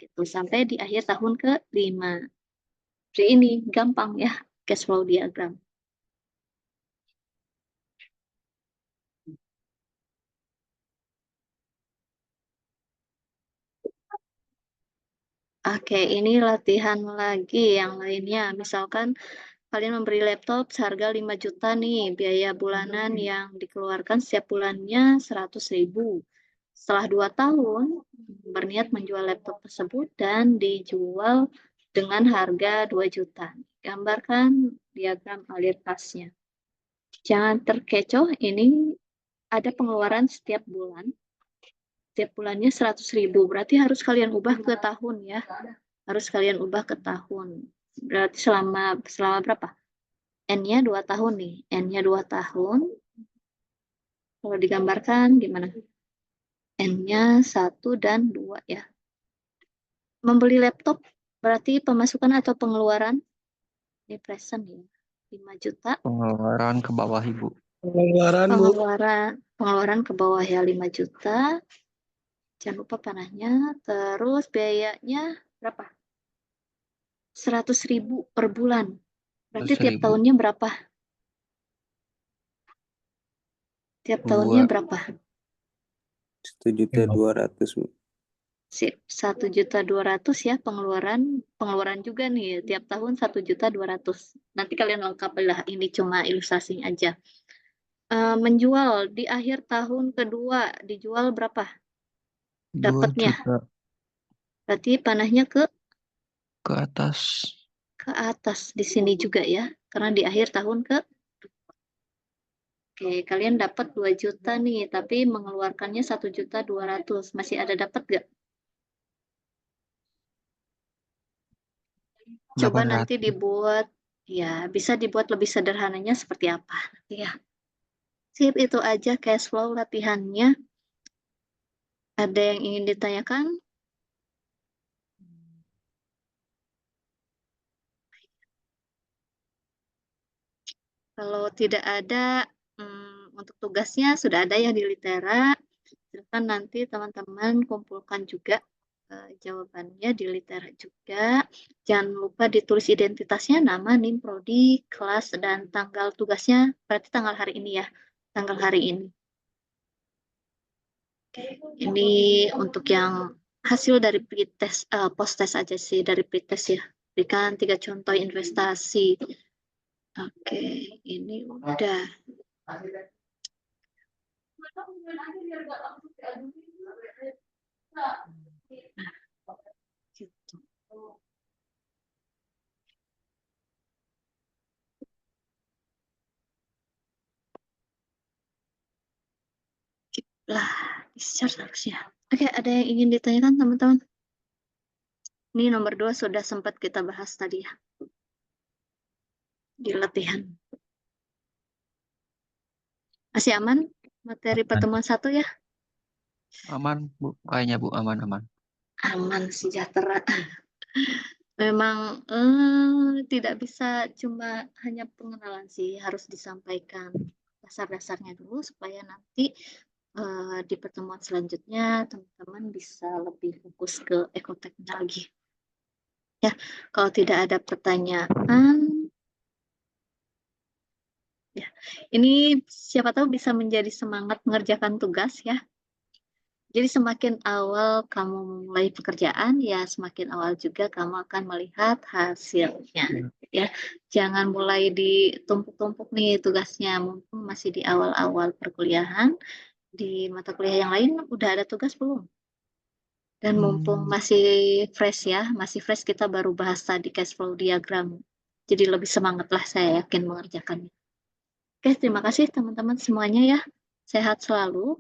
[SPEAKER 1] gitu sampai di akhir tahun ke-5. Jadi ini gampang ya cash flow diagram. Oke, ini latihan lagi yang lainnya. Misalkan kalian memberi laptop seharga 5 juta nih, biaya bulanan yang dikeluarkan setiap bulannya 100.000. Setelah 2 tahun, berniat menjual laptop tersebut dan dijual dengan harga 2 juta. Gambarkan diagram alir kasnya. Jangan terkecoh, ini ada pengeluaran setiap bulan. Setiap bulannya 100.000, berarti harus kalian ubah ke tahun ya. Harus kalian ubah ke tahun. Berarti selama berapa? N-nya 2 tahun nih. N-nya 2 tahun. Kalau digambarkan gimana? N-nya 1 dan 2 ya. Membeli laptop berarti pemasukan atau pengeluaran? Ini present ya. 5 juta.
[SPEAKER 4] Pengeluaran ke bawah Ibu.
[SPEAKER 6] Pengeluaran Bu.
[SPEAKER 1] Pengeluaran ke bawah ya 5 juta. Jangan lupa panahnya. Terus biayanya berapa? 100.000 per bulan. Berarti tiap
[SPEAKER 4] 100.000.
[SPEAKER 1] tahunnya berapa? Tiap tahunnya berapa?
[SPEAKER 3] 1.200.000, Bu.
[SPEAKER 1] Sip, 1.200.000 ya pengeluaran juga nih tiap tahun 1.200.000. Nanti kalian lengkapi lah, ini cuma ilustrasinya aja. Menjual di akhir tahun kedua dijual berapa?
[SPEAKER 4] 2
[SPEAKER 1] Dapatnya.
[SPEAKER 4] juta
[SPEAKER 1] Berarti panahnya ke
[SPEAKER 4] atas.
[SPEAKER 1] di sini juga ya, karena di akhir tahun ke. Oke, kalian dapat 2 juta nih, tapi mengeluarkannya 1.200.000. Masih ada dapat nggak? Coba
[SPEAKER 4] 800.
[SPEAKER 1] nanti dibuat, ya bisa dibuat lebih sederhananya seperti apa nanti ya. Sip, itu aja cash flow latihannya. Ada yang ingin ditanyakan? Kalau tidak ada, untuk tugasnya sudah ada ya di Litera. Silakan nanti teman-teman kumpulkan juga jawabannya di Litera juga. Jangan lupa ditulis identitasnya, nama, NIM, prodi, kelas, dan tanggal tugasnya. Berarti tanggal hari ini ya, tanggal hari ini. Ini untuk yang hasil dari pretest, post test aja sih, dari pretest ya. Berikan 3 contoh investasi. Oke, ini udah. Nah, gitu. Lah, discharge harusnya. Oke, ada yang ingin ditanyakan teman-teman? Ini nomor 2 sudah sempat kita bahas tadi ya, di latihan. Masih aman materi pertemuan 1 ya?
[SPEAKER 4] Aman, Bu. Kayaknya, Bu, aman-aman.
[SPEAKER 1] Aman, sejahtera. Memang tidak bisa cuma hanya pengenalan sih, harus disampaikan dasar-dasarnya dulu supaya nanti di pertemuan selanjutnya teman-teman bisa lebih fokus ke ekoteknya lagi. Ya, kalau tidak ada pertanyaan, ya, ini siapa tahu bisa menjadi semangat mengerjakan tugas ya. Jadi semakin awal kamu memulai pekerjaan, ya semakin awal juga kamu akan melihat hasilnya. Ya, jangan mulai ditumpuk-tumpuk nih tugasnya, mumpung masih di awal-awal perkuliahan. Di mata kuliah yang lain udah ada tugas belum? Dan mumpung masih fresh ya, masih fresh kita baru bahas tadi cash flow diagram. Jadi lebih semangat lah saya yakin mengerjakannya. Oke, terima kasih teman-teman semuanya ya. Sehat selalu.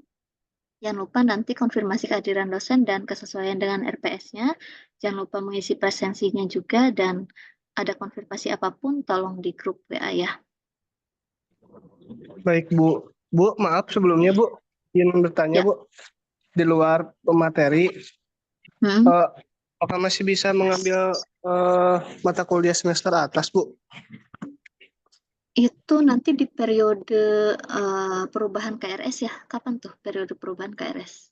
[SPEAKER 1] Jangan lupa nanti konfirmasi kehadiran dosen dan kesesuaian dengan RPS-nya. Jangan lupa mengisi presensinya juga dan ada konfirmasi apapun tolong di grup WA ya.
[SPEAKER 6] Baik, Bu. Bu, maaf sebelumnya, Bu. Ingin bertanya,
[SPEAKER 1] Ya.
[SPEAKER 6] Bu. Di luar materi,
[SPEAKER 1] Hmm.
[SPEAKER 6] apakah masih bisa mengambil mata kuliah semester atas, Bu?
[SPEAKER 1] Itu nanti di periode perubahan KRS ya. Kapan tuh periode perubahan KRS?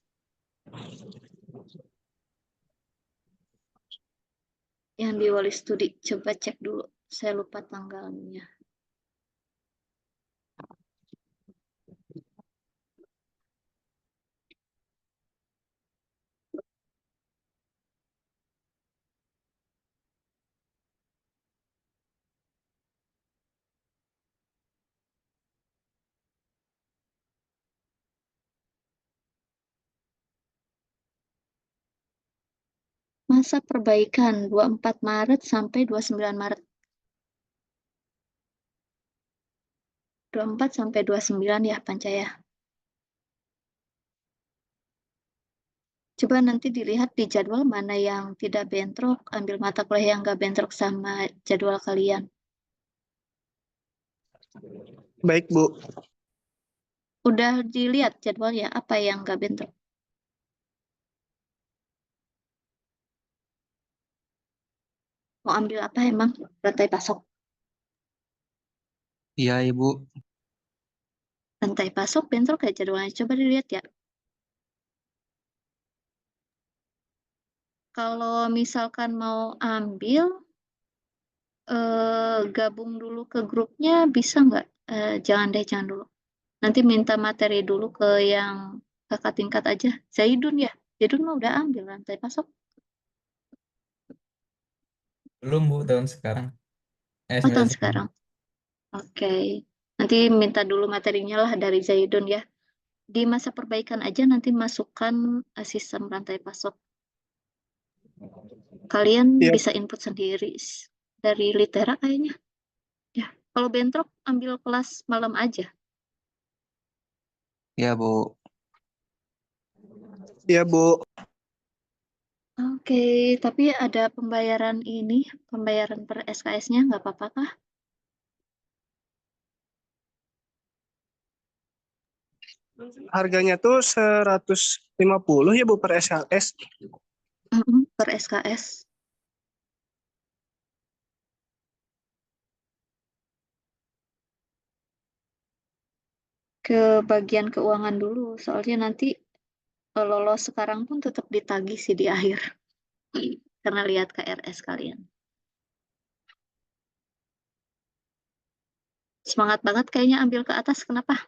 [SPEAKER 1] Yang di Wali Studi, coba cek dulu. Saya lupa tanggalnya. Masa perbaikan 24 Maret sampai 29 Maret. 24 sampai 29 ya Pancaya. Coba nanti dilihat di jadwal mana yang tidak bentrok, ambil mata kuliah yang nggak bentrok sama jadwal kalian.
[SPEAKER 6] Baik, Bu.
[SPEAKER 1] Udah dilihat jadwalnya, apa yang nggak bentrok? Mau ambil apa emang? Rantai pasok.
[SPEAKER 4] Iya, Ibu.
[SPEAKER 1] Rantai pasok bentrok ya jadwalnya. Coba dilihat ya. Kalau misalkan mau ambil, gabung dulu ke grupnya bisa nggak? Jangan deh, jangan dulu. Nanti minta materi dulu ke yang kakak tingkat aja. Zaidun ya? Zaidun mah udah ambil rantai pasok.
[SPEAKER 5] Belum Bu tahun sekarang.
[SPEAKER 1] Oh, tahun
[SPEAKER 5] Semester
[SPEAKER 1] sekarang. Oke. Nanti minta dulu materinya lah dari Zaidun ya. Di masa perbaikan aja nanti masukkan sistem rantai pasok. Kalian
[SPEAKER 6] Iya.
[SPEAKER 1] bisa input sendiri dari Litera kayaknya. Ya, kalau bentrok ambil kelas malam aja.
[SPEAKER 4] Iya, Bu.
[SPEAKER 6] Iya, Bu.
[SPEAKER 1] Oke, tapi ada pembayaran ini, pembayaran per SKS-nya nggak apa-apa kah?
[SPEAKER 6] Harganya tuh 150 ya, Bu, per SLS.
[SPEAKER 1] Per SKS. Ke bagian keuangan dulu, soalnya nanti lolos sekarang pun tetap ditagih sih di akhir. Karena lihat KRS kalian. Semangat banget kayaknya ambil ke atas, kenapa?